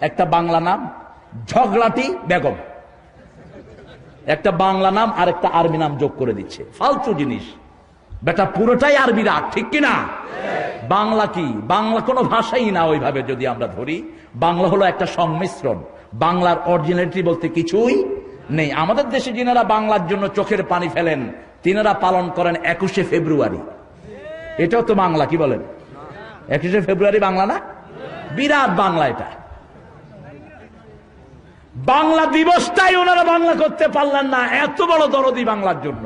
একটা বাংলা নাম ঝগড়াটি বেগম, একটা বাংলা নাম আর একটা আরবি নাম যোগ করে দিচ্ছে, ফালতু জিনিস। বেটা পুরোটাই আরবি রাখ, ঠিক কিনা? বাংলা কি? বাংলা কোনো ভাষাই না ওইভাবে যদি আমরা ধরি। বাংলা হলো একটা সংমিশ্রণ, বাংলার অরিজিনালিটি বলতে কিছুই নেই। আমাদের দেশে যিনারা বাংলার জন্য চোখের পানি ফেলেন তিনারা পালন করেন 21শে ফেব্রুয়ারি। এটাও তো বাংলা, কি বলেন? 21শে ফেব্রুয়ারি বাংলা না? বিরাট বাংলা এটা। বাংলা দিবসটাই ওনারা বাংলা করতে পারলেন না, এত বড় দরদি বাংলার জন্য।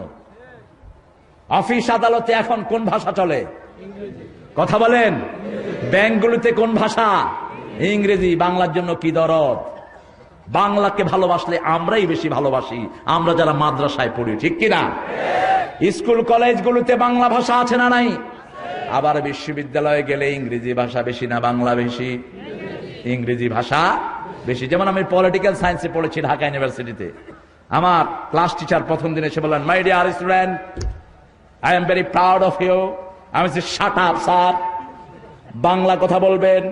অফিস আদালতে এখন কোন ভাষা চলে? কথা বলেন। ব্যাংকগুলোতে কোন ভাষা? ইংরেজি। বাংলার জন্য কি দরদ! বাংলাকে ভালোবাসলে আমরাই বেশি ভালোবাসি, আমরা যারা মাদ্রাসায় পড়ি, ঠিক কিনা? স্কুল কলেজগুলোতে বাংলা ভাষা আছে না নাই? আবার বিশ্ববিদ্যালয়ে গেলে ইংরেজি ভাষা বেশি না বাংলা বেশি? ইংরেজি ভাষা বেশি। যেমন আমি পলিটিক্যাল সায়েন্সে পড়েছি ঢাকা ইউনিভার্সিটিতে। আমার ক্লাস টিচার প্রথম দিন এসে বললেন, my dear student, I am very proud of you. আমি বলছি, শাট আপ স্যার, বাংলা কথা বলবেন।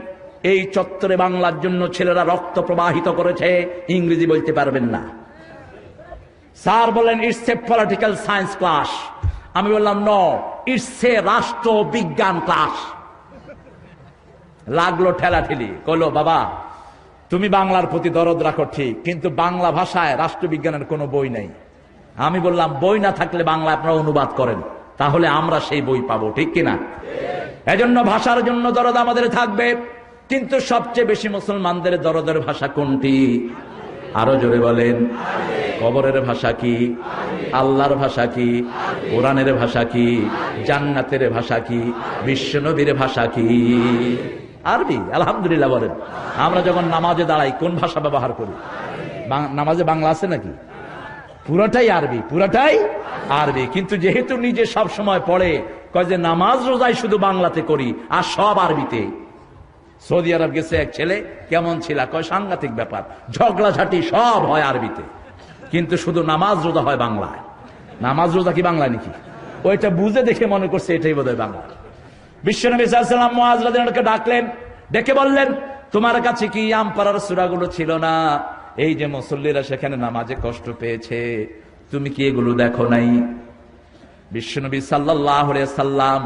এই চত্বরে বাংলার জন্য ছেলেরা রক্ত প্রবাহিত করেছে, ইংরেজি বলতে পারবেন না। স্যার বললেন, it's a political science class. আমি বললাম, নো, ইটস এ রাষ্ট্র বিজ্ঞান ক্লাস। লাগলো ঠেলাঠেলি। কইলো, বাবা তুমি বাংলার প্রতি দরদ রাখো ঠিক, কিন্তু বাংলা ভাষায় রাষ্ট্রবিজ্ঞানের কোনো বই নেই। আমি বললাম, বই না থাকলে বাংলা আপনারা অনুবাদ করেন, তাহলে আমরা সেই বই পাবো, ঠিক কিনা? এজন্য ভাষার জন্য দরদ আমাদের থাকবে, কিন্তু সবচেয়ে বেশি মুসলমানদের দরদের ভাষা কোনটি? আরো জোরে বলেন। কবরের ভাষা কি? আল্লাহর ভাষা কি? কোরআনের ভাষা কি? জান্নাতের ভাষা কি? বিশ্বনবীর ভাষা কি? আরবি। আলহামদুলিল্লাহ বলেন। আমরা যখন নামাজে দাঁড়াই কোন ভাষা ব্যবহার করি? নামাজে বাংলা আছে নাকি? পুরোটাই আরবি, পুরোটাই আরবি। কিন্তু যেহেতু নিজে সব সময় পড়ে, কয় যে নামাজ রোজাই শুধু বাংলাতে করি আর সব আরবিতে। সৌদি আরব গেছে এক ছেলে, কেমন ছিল? কয় সাংঘাতিক ব্যাপার, ঝগড়াঝাটি সব হয় আরবিতে, কিন্তু শুধু নামাজ রোজা হয় বাংলায়। নামাজ রোজা কি বাংলায় নাকি? ওইটা বুঝে দেখে মনে করছে এটাই বোধহয় বাংলা। বিশ্বনবী সাল্লাল্লাহু আলাইহি ওয়াসাল্লাম মুআজ রাদিয়াল্লাহু আনহুকে ডাকলেন, ডেকে বললেন, তোমার কাছে কি আমপারার সূরাগুলো ছিল না? এই যে মুসল্লিরা সেখানে নামাজে কষ্ট পেয়েছে, তুমি কি এগুলো দেখো নাই? বিশ্বনবী সাল্লাল্লাহু আলাইহি ওয়াসাল্লাম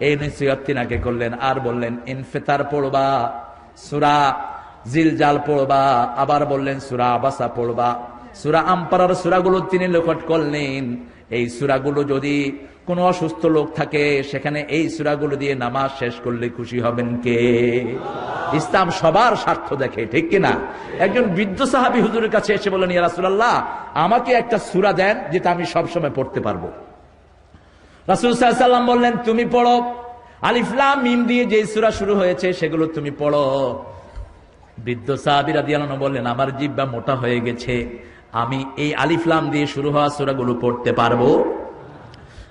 এই নসিহত তিনাকে করলেন, আর বললেন, ইনফিতার পড়বা, সূরা জিলজাল পড়বা, আবার বললেন সূরা আবাসা পড়বা। সূরা আমপারার সূরাগুলো তিনি লেখট করলেন। এই সূরাগুলো যদি কোন অসুস্থ লোক থাকে, সেখানে এই সূরাগুলো দিয়ে নামাজ শেষ করলে খুশি হবেন কে? ইসলাম সবার স্বার্থ দেখে, ঠিক কিনা? একজন বৃদ্ধ সাহাবী হুজুরের কাছে এসে বললেন, ইয়া রাসূলুল্লাহ, আমাকে একটা সূরা দেন যেটা আমি সব সময় পড়তে পারবো। রাসূল সাল্লাল্লাহু আলাইহি ওয়াসাল্লাম বললেন, তুমি পড়ো, আলিফ লাম মিম দিয়ে যে সূরা শুরু হয়েছে সেগুলো তুমি পড়ো। বৃদ্ধ সাহাবী রাদিয়াল্লাহু আনহু বললেন, আমার জিহ্বা মোটা হয়ে গেছে, আমি এই আলিফ লাম দিয়ে শুরু হওয়া সূরাগুলো পড়তে পারবো?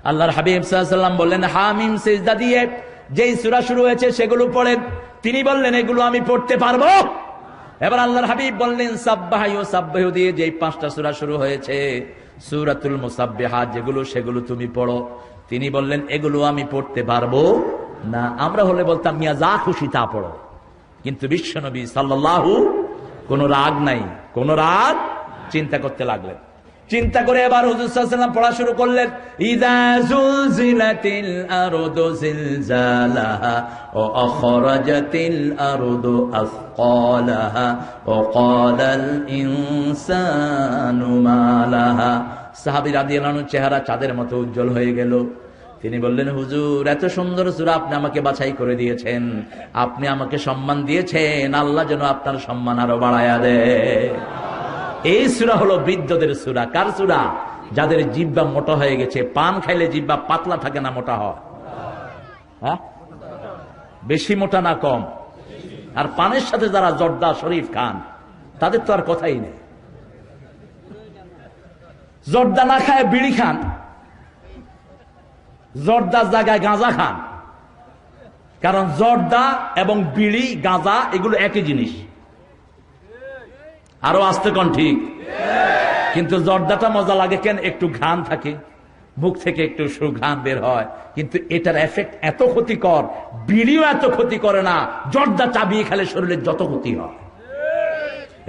আল্লাহর হাবিব সাল্লাল্লাহু আলাইহি ওয়াসাল্লাম বললেন, হামিম সিজদা দিয়ে যেই সূরা শুরু হয়েছে সেগুলো পড়েন। তিনি বললেন, এগুলো আমি পড়তে পারবো? এবার আল্লাহর হাবিব বললেন, সাব্বাহা ইউসাব্বিহু দিয়ে যেই 5টা সূরা শুরু হয়েছে, সূরাতুল মুসাব্বিহাত যেগুলো, সেগুলো তুমি পড়ো। তিনি বললেন, এগুলো আমি পড়তে পারবো না। আমরা হলে বলতাম, মিয়া যা খুশি তা পড়ো, কিন্তু বিশ্বনবী সাল্লাল্লাহু কোনো রাগ নাই, কোন রাগ। চিন্তা করতে লাগলেন, চিন্তা করে এবার হুজুর সাল্লাল্লাহু আলাইহি ওয়াসাল্লাম পড়া শুরু করলেন, ইযা যুলজিলাতিল আরদু জিলজালাহা ওয়া আখরাজাতিল আরদু আসকালাহা ওয়া ক্বালাল ইনসানু মা লাহা। সাহাবী রাদিয়াল্লাহু আনহু চেহারা চাঁদের মতো উজ্জ্বল হয়ে গেল। তিনি বললেন, হুজুর, এত সুন্দর সূরা আপনি আমাকে বাছাই করে দিয়েছেন, আপনি আমাকে সম্মান দিয়েছেন, আল্লাহ যেন আপনার সম্মান আরো বাড়ায়া দেয়। এই সূরা হলো বৃদ্ধদের সূরা। কার সূরা? যাদের জিহ্বা মোটা হয়ে গেছে। পান খাইলে জিহ্বা পাতলা থাকে না মোটা হয়? হ্যাঁ, বেশি মোটা না কম? আর পানের সাথে যারা জর্দা শরীফ খান তাদের তো আর কথাই নেই। জর্দা না খায় বিড়ি খান, জর্দার জায়গায় গাঁজা খান, কারণ জর্দা এবং বিড়ি, গাঁজা এগুলো একই জিনিস। আরো আস্তে কোন ঠিক? কিন্তু জর্দাটা মজা লাগে কেন? একটু ঘ্রাণ থাকে, মুখ থেকে একটু সুঘ্রাণ বের হয়, কিন্তু এটার এফেক্ট এত ক্ষতিকর, বিড়িও এত ক্ষতি করে না, জর্দা চাবিয়ে খেলে শরীরের যত ক্ষতি হয়।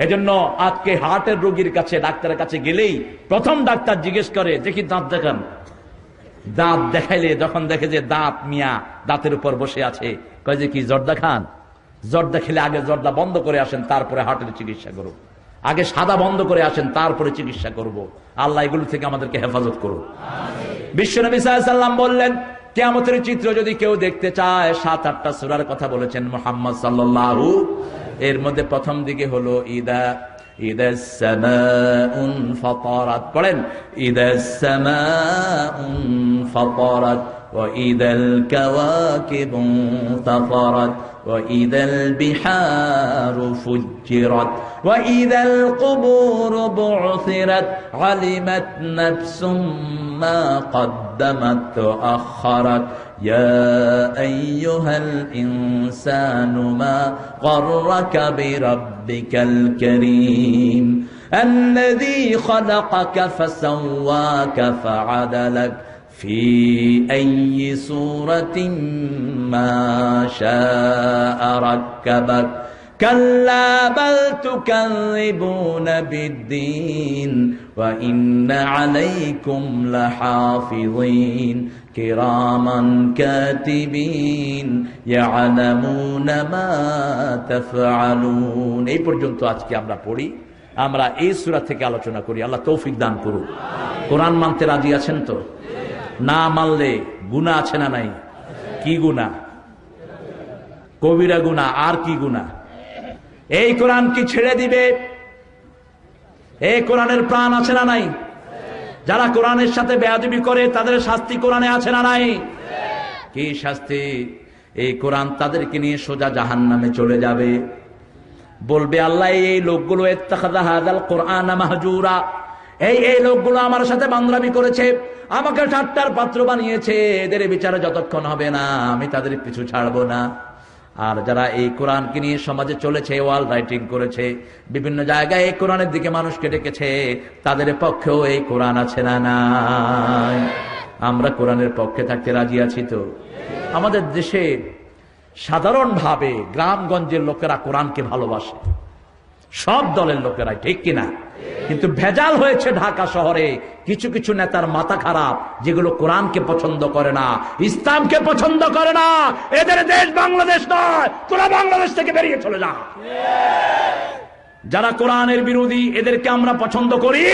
এজন্য আজকে হার্টের রোগীর কাছে, ডাক্তারের কাছে গেলেই প্রথম ডাক্তার জিজ্ঞেস করে যে কি দাঁত দেখান। দাঁত দেখাইলে যখন দেখে যে দাঁত মিয়া দাঁতের উপর বসে আছে, কয় যে কি জর্দা খান? জর্দা খেলে আগে জর্দা বন্ধ করে আসেন, তারপরে হার্টের চিকিৎসা করব। আগে সাদা বন্ধ করে আসেন, তারপরে চিকিৎসা করব। আল্লাহ এগুলো থেকে আমাদেরকে হেফাজত করুন। বিশ্বনবী সাল্লাল্লাহু আলাইহি ওয়াসাল্লাম বললেন, কিয়ামতের চিত্র যদি কেউ দেখতে চায়, 7-8টা সূরার কথা বলেছেন মুহাম্মদ সাল্লাল্লাহু। এর মধ্যে প্রথম দিকে হলো ইদাস সামাউন ফাতারাত। পড়েন, ইদাস সামাউন ফাতারাত ওয়া ইদাল কাওয়াকিবু তাফারাত ওয়া ইদাল বিহারু ফুজ্জিরাত ওয়া ইদাল কুবুরু বু'থিরাত আলিমাত নাফসুম মা قدمت وأخرت يا أيها الإنسان ما غرك بربك الكريم الذي خلقك فسواك فعدلك في أي صورة ما شاء ركبك كلا بل تكذبون بالدين وإن عليكم لحافظين كراما كاتبين يعلمون ما تفعلون। এই পর্যন্ত আজকে আমরা পড়ি, আমরা এই সূরা থেকে আলোচনা করি। আল্লাহ তৌফিক দান করুন। কোরআন মানতে রাজি আছেন তো? না মানলে গুনাহ আছে না নাই? কি গুনাহ? কবিরা গুনাহ। আর কি গুনাহ? এই কোরআন কি ছেড়ে দিবে? এই কোরআনের প্রাণ আছে না নাই? যারা কোরআনের সাথে বেয়াদবি করে তাদের শাস্তি কোরআনে আছে না নাই? কি শাস্তি? এই কোরআন তাদেরকে নিয়ে সোজা জাহান্নামে চলে যাবে। বলবে আল্লাহ, এই লোকগুলো ইত্তাখাযা হাযাল কুরআন মাহজুরা, এই লোকগুলো আমার সাথে বান্দরামি করেছে, আমাকে ঠাট্টার পাত্র বানিয়েছে, এদের বিচারে যতক্ষণ হবে না আমি তাদের পিছু ছাড়বো না। আর যারা এই কোরআনকে নিয়ে সমাজে চলেছে, ওয়াল রাইটিং করেছে, বিভিন্ন জায়গায় এই কোরআনের দিকে মানুষকে ডেকেছে, তাদের পক্ষেও এই কোরআন আছে না নাই? আমরা কোরআনের পক্ষে থাকতে রাজি আছি তো? আমাদের দেশে সাধারণভাবে গ্রামগঞ্জের লোকেরা কোরআনকে ভালোবাসে, সব দলের লোকেরাই, ঠিক কিনা? কিন্তু ভেজাল হয়েছে ঢাকা শহরে কিছু কিছু নেতার মাথা খারাপ, যেগুলো কোরআনকে পছন্দ করে না, ইসলামকে পছন্দ করে না। এদের দেশ বাংলাদেশ নয়, তোরা বাংলাদেশ থেকে বেরিয়ে চলে যা। যারা কোরআনের বিরোধী এদেরকে আমরা পছন্দ করি,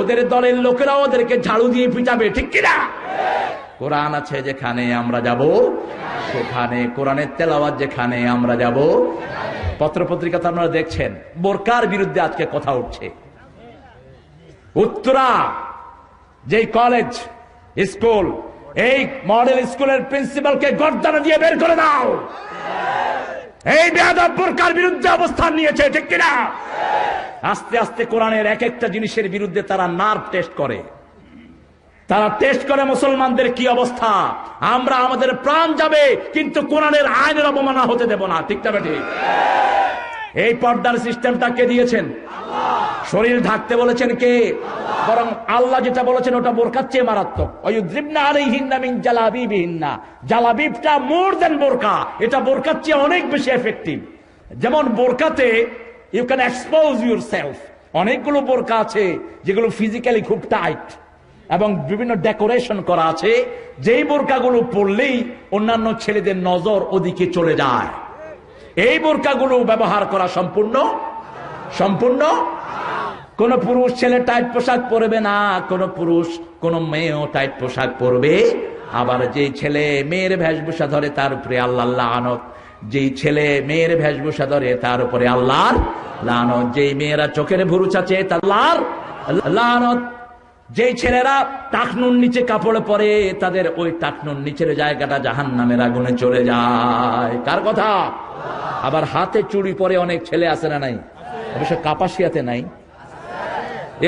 ওদের দলের লোকেরা ওদেরকে ঝাড়ু দিয়ে পিটাবে, ঠিক কিনা? কোরআন আছে যেখানে আমরা যাব সেখানে, কোরআনের তেলাওয়াত যেখানে আমরা যাব। পত্রপত্রিকাতে আপনারা দেখছেন বোরকার বিরুদ্ধে আজকে কথা উঠছে। উত্তরা যেই কলেজ স্কুল, এই মডেল স্কুলের প্রিন্সিপালকে গর্দানে দিয়ে বের করে দাও। এই বেয়াদব বোরকার বিরুদ্ধে অবস্থান নিয়েছে, ঠিক কিনা? আস্তে আস্তে কোরআনের এক একটা জিনিসের বিরুদ্ধে তারা নার্ভ টেস্ট করে, তারা টেস্ট করে মুসলমানদের কি অবস্থা। আমরা আমাদের প্রাণ যাবে কিন্তু কোরআনের আইনের অবমাননা হতে দেব না, ঠিক না ঠিক? এই পর্দার সিস্টেমটা কে দিয়েছেন? শরীর ঢাকতে বলেছেন কে? বরং আল্লাহ যেটা বলেছেন ওটা বোরকার চেয়ে মারাত্মক। ওয়ায়ুযরিবনা আলাইহিন্না মিন জালাবিবিহিন্না, জালাবিবটা মোর দেন বোরকা, এটা বোরকার চেয়ে অনেক বেশি এফেক্টিভ। যেমন বোরকাতে ইউ ক্যান এক্সপোজ ইউরসেলফ, অনেকগুলো বোরকা আছে যেগুলো ফিজিক্যালি খুব টাইট এবং বিভিন্ন ডেকোরেশন করা আছে, যেই বোরকাগুলো পরলেই অন্যান্য ছেলেদের নজর ওদিকে চলে যায়। এই বোরকাগুলো ব্যবহার করা সম্পূর্ণ কোন পুরুষ ছেলে টাইট পোশাক পরবে না, কোন পুরুষ কোন মেয়েও টাইট পোশাক পরবে। আবার যেই ছেলে মেয়ের বেশভূষা ধরে তার উপরে আল্লাহর লানত, যেই ছেলে মেয়ের বেশভূষা ধরে তার উপরে আল্লাহর লানত, যেই মেয়েরা চোখের ভুরু চাচে তার আল্লাহর লানত, যেই ছেলেরা টাকনুর নিচে কাপড় পরে তাদের ওই টাকনুর নিচের জায়গাটা জাহান্নামের আগুনে চলে যায়। কার কথা? আবার হাতে চুড়ি পরে অনেক ছেলে আছে না নাই? অবশ্য কাপাসিয়াতে নাই।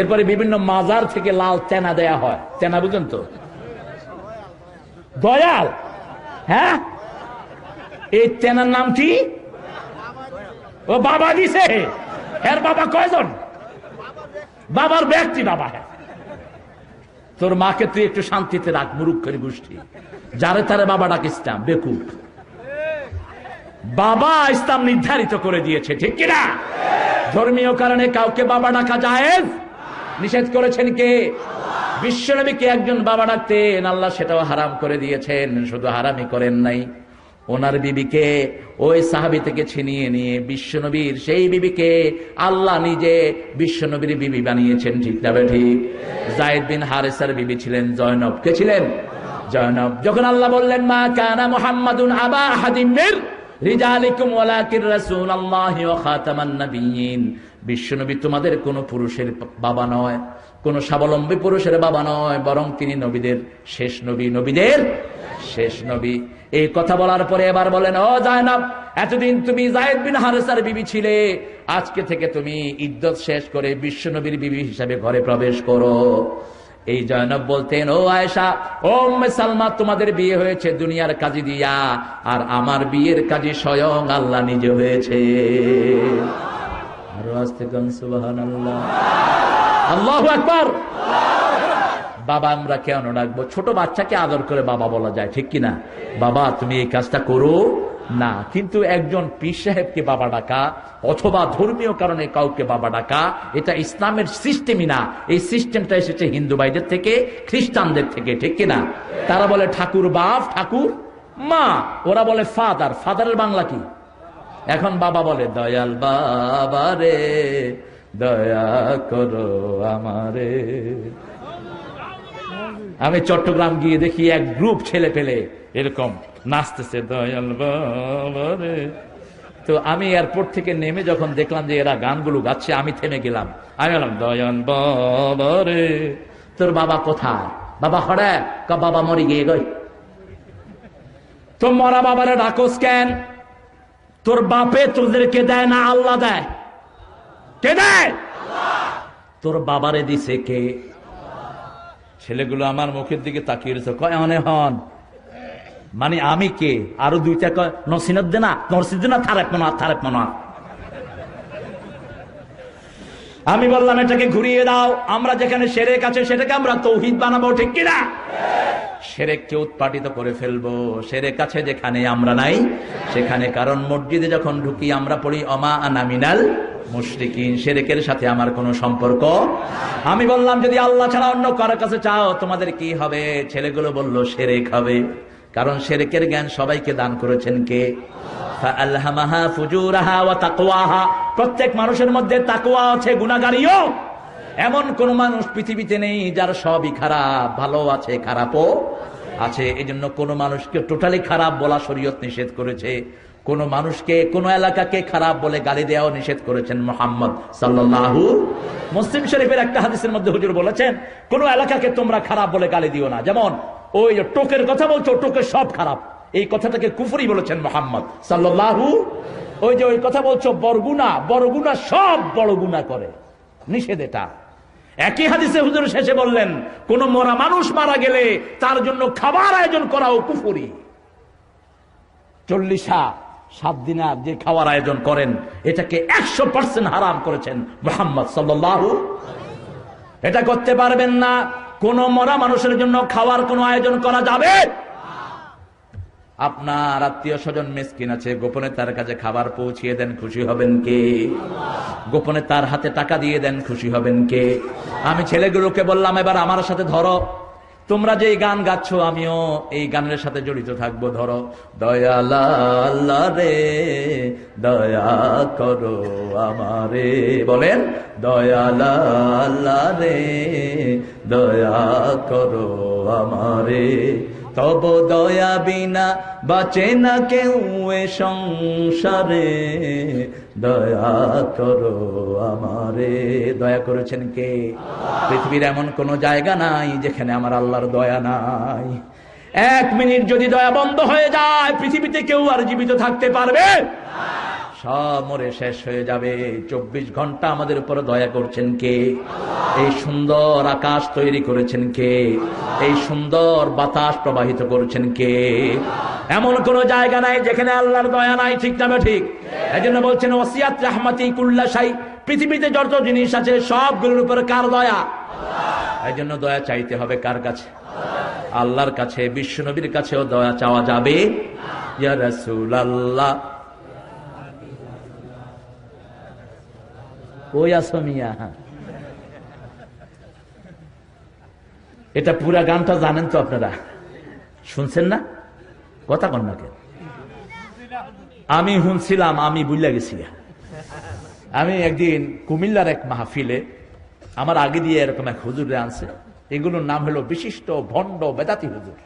এরপরে বিভিন্ন মাজার থেকে লাল তেনা দেয়া হয়, তেনা বুঝেন তো? দয়াল, হ্যাঁ, এই তেনার নাম কি? ও বাবা দিছে। এর বাবা কয়জন? বাবার ব্যক্তি বাবা। হ্যাঁ, তোর মাকে তুই একটু শান্তিতে রাখ, মুরুক্ষের গোষ্ঠী। যারে তারে বাবা ডাক ইসলাম, বেকুব। বাবা ইসলাম নির্ধারিত করে দিয়েছে, ঠিক কিনা? ধর্মীয় কারণে কাউকে বাবা ডাকা জায়েজ? নিষেধ করেছেন কে? বিশ্বনবীকে একজন বাবা ডাকতেন, আল্লাহ সেটাও হারাম করে দিয়েছেন। শুধু হারামই করেন নাই, ওনার বিবিকে ওই সাহাবী থেকে ছিনিয়ে নিয়ে বিশ্বনবীর সেই বিবিকে আল্লাহ নিজে বিশ্বনবীর বিবি বানিয়েছেন। ঠিক না ঠিক? যায়েদ বিন হারেসার বিবি ছিলেন জয়নব। কে ছিলেন? জয়নব। যখন আল্লাহ বললেন মা কানা মুহাম্মাদুন আবা আহাদিম মির রিজালিকুম ওয়ালাকিন রাসূলুল্লাহি ওয়া খাতামান নাবিয়্যিন, বিশ্বনবী তোমাদের কোন পুরুষের বাবা নয়, কোন স্বাবলম্বী পুরুষের বাবা নয়, বরং তিনি নবীদের শেষ নবী, নবীদের শেষ নবী। এই কথা বলার পরে এবার বলেন, ও জয়নব, এতদিন তুমি যায়েদ বিন হারেসার বিবি ছিলে, আজকে থেকে তুমি ইদ্দত শেষ করে বিশ্বনবীর বিবি হিসাবে ঘরে প্রবেশ করো। এই জয়নব বলতেন, ও আয়েশা, ও উম্মে সালমা, তোমাদের বিয়ে হয়েছে দুনিয়ার কাজী দিয়া, আর আমার বিয়ের কাজী স্বয়ং আল্লাহ নিজে হয়েছে। আরো আস্তে গান সুবহানাল্লাহ, আল্লাহু আকবার। বাবা আমরা কেন ডাকবো? ছোট বাচ্চাকে আদর করে বাবা বলা যায়, ঠিক কিনা? বাবা তুমি এই কাজটা করো না। কিন্তু একজন পীর সাহেবকে বাবা ডাকা অথবা ধর্মীয় কারণে কাউকে বাবা ডাকা, এটা ইসলামের সিস্টেমই না। এই সিস্টেমটা এসেছে হিন্দু ভাইদের থেকে, খ্রিস্টানদের থেকে, ঠিক কিনা? তারা বলে ঠাকুর বাপ, ঠাকুর মা, ওরা বলে ফাদার। ফাদারের বাংলা কি? এখন বাবা বলে দয়াল বাবা রে, দয়া করো আমারে। আমি চট্টগ্রাম গিয়ে দেখি এক গ্রুপ ছেলে পেলে এরকম নাচতেছে, দয়াল বাবা রে। তো আমি এয়ারপোর্ট থেকে নেমে যখন দেখলাম যে এরা গানগুলো গাচ্ছে, আমি থেমে গেলাম। আমি বললাম, দয়াল বাবা রে, তোর বাবা কোথায়? বাবা হরে, বাবা মরি গিয়ে গই। তো মরা বাবারে ডাকোস কেন? তোর বাপে তোদেরকে দেয় না, আল্লাহ দেয়। কে দেয়? তোর বাবারে দিছে কে? ছেলেগুলো আমার মুখের দিকে তাকিয়ে রয়েছে, কয় অনে হন মানে আমি কে? আরো দুইটা কয় নসিনত দে না, নরসিদ না, থারেপ মনা, থারেপ মনা। আমি বললাম এটাকে ঘুরিয়ে দাও, আমরা যেখানে শিরক আছে সেটাকে আমরা তৌহিদ বানাবো, ঠিক কিনা? শিরককে উৎপাটিত করে ফেলবো। শিরক আছে যেখানে আমরা নাই সেখানে। কারণ মসজিদে যখন ঢুকি আমরা পড়ি অমা আনা মিনাল মুশরিকিন, শিরকের সাথে আমার কোনো সম্পর্ক। আমি বললাম যদি আল্লাহ ছাড়া অন্য কারো কাছে চাও তোমাদের কি হবে? ছেলেগুলো বলল শিরক হবে। কারণ শিরকের জ্ঞান সবাইকে দান করেছেন কে? ফাআলহামাহা ফুজুরাহা ওয়া তাকওয়াহা। প্রত্যেক মানুষের মধ্যে তাকওয়া আছে, গুনাহগারিও। এমন কোন মানুষ পৃথিবীতে নেই যার সবই খারাপ, ভালো আছে খারাপও আছে। এজন্য কোন মানুষকে টোটালি খারাপ বলা শরীয়ত নিষেধ করেছে। কোন মানুষকে, কোন এলাকাকে খারাপ বলে গালি দেওয়াও নিষেধ করেছেন মুহাম্মদ সাল্লাল্লাহু। মুসলিম শরীফের একটা হাদিসের মধ্যে হুজুর বলেছেন, কোন এলাকাকে তোমরা খারাপ বলে গালি দিও না। যেমন ওই টোকের কথা বলছো, টোকের সব খারাপ, এই কথাটাকে কুফরি বলেছেন মুহাম্মদ সাল্লাল্লাহু। ওই যে ওই কথা বলছো বরগুনা, বরগুনা সব বড় গুনাহ করে, নিষেধ এটা। একই হাদিসে হুজুর শেষে বললেন, কোন মরা মানুষ মারা গেলে তার জন্য খাবার আয়োজন করাও কুফরি। 7 দিনা যে খাওয়ার আয়োজন করেন এটাকে 100% হারাম করেছেন মুহাম্মদ সাল্লাল্লাহু। এটা করতে পারবেন না। কোন মরা মানুষের জন্য খাওয়ার কোন আয়োজন করা যাবে? আপনার আত্মীয় স্বজন মিসকিন আছে, গোপনে তার কাছে খাবার পৌঁছিয়ে দেন, খুশি হবেন কে? গোপনে তার হাতে টাকা দিয়ে দেন, খুশি হবেন কে? আমি ছেলেগুলোকে বললাম, এবার আমার সাথে ধরো, তোমরা যে গান গাচ্ছ আমিও এই গানের সাথে জড়িত থাকবো। ধরো, দয়াল আল্লাহ রে, দয়া করো আমারে। বলেন, দয়াল আল্লাহ রে, দয়া করো আমারে। তব দয়া বিনা বাঁচে না কেউ এ সংসারে, দয়া করো আমারে। দয়া করেছেন কে? পৃথিবীর এমন কোন জায়গা নাই যেখানে আমার আল্লাহর দয়া নাই। 1 মিনিট যদি দয়া বন্ধ হয়ে যায় পৃথিবীতে কেউ আর জীবিত থাকতে পারবে? সব মরে শেষ হয়ে যাবে। 24 ঘন্টা আমাদের উপর দয়া করছেন কে? এই সুন্দর আকাশ তৈরি করেছেন কে? এই সুন্দর বাতাস প্রবাহিত করেছেন কে? এমন কোন জায়গা নাই যেখানে আল্লাহর দয়া নাই, ঠিক না ঠিক? এজন্য বলছেন ওয়াসিয়াত রাহমাতি কুল্লা শাই, পৃথিবীতে যত জিনিস আছে সবগুলোর উপর কার দয়া? এজন্য দয়া চাইতে হবে কার কাছে? আল্লাহর কাছে। বিশ্ব নবীর কাছেও দয়া চাওয়া যাবে। ইয়া রাসূলুল্লাহ, কই আছো মিয়া? এটা পুরা গানটা জানেন তো আপনারা? শুনছেন না? কথা কন না কেন? আমি শুনছিলাম, আমি বুঝলা গেছি। আমি একদিন কুমিল্লার এক মাহফিলে আমার আগে দিয়ে এরকম এক হুজুরে আনছে, এগুলোর নাম হলো বিশিষ্ট ভণ্ড বেদাতি হুজুর।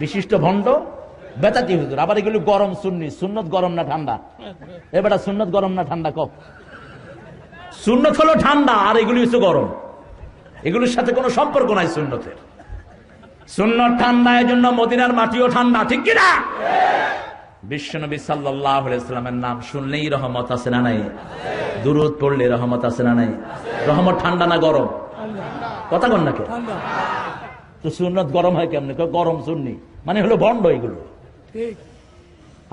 বিশিষ্ট ভণ্ড বেদাতি হুজুর। আবার এগুলো গরম সুন্নি। সুন্নত গরম না ঠান্ডা? এবার সুন্নত গরম না ঠান্ডা? কপ সুন্নত হলো ঠান্ডা, আর এগুলি হচ্ছে গরম। এগুলির সাথে কোনো সম্পর্ক নাই সুন্নতের। সুন্নত ঠান্ডা, এই জন্য মদিনার মাটিও ঠান্ডা, ঠিক কিনা? বিশ্বনবী সাল্লাল্লাহু আলাইহি ওয়াসাল্লামের নাম শুনলেই রহমত আছে না নাই? দুরূদ পড়লে রহমত আছে না নাই? রহমত ঠান্ডা না গরম? কথা কন না কে? তো সুন্নত গরম হয় কেমনে? গরম সুন্নি মানে হলো ভণ্ড এগুলো।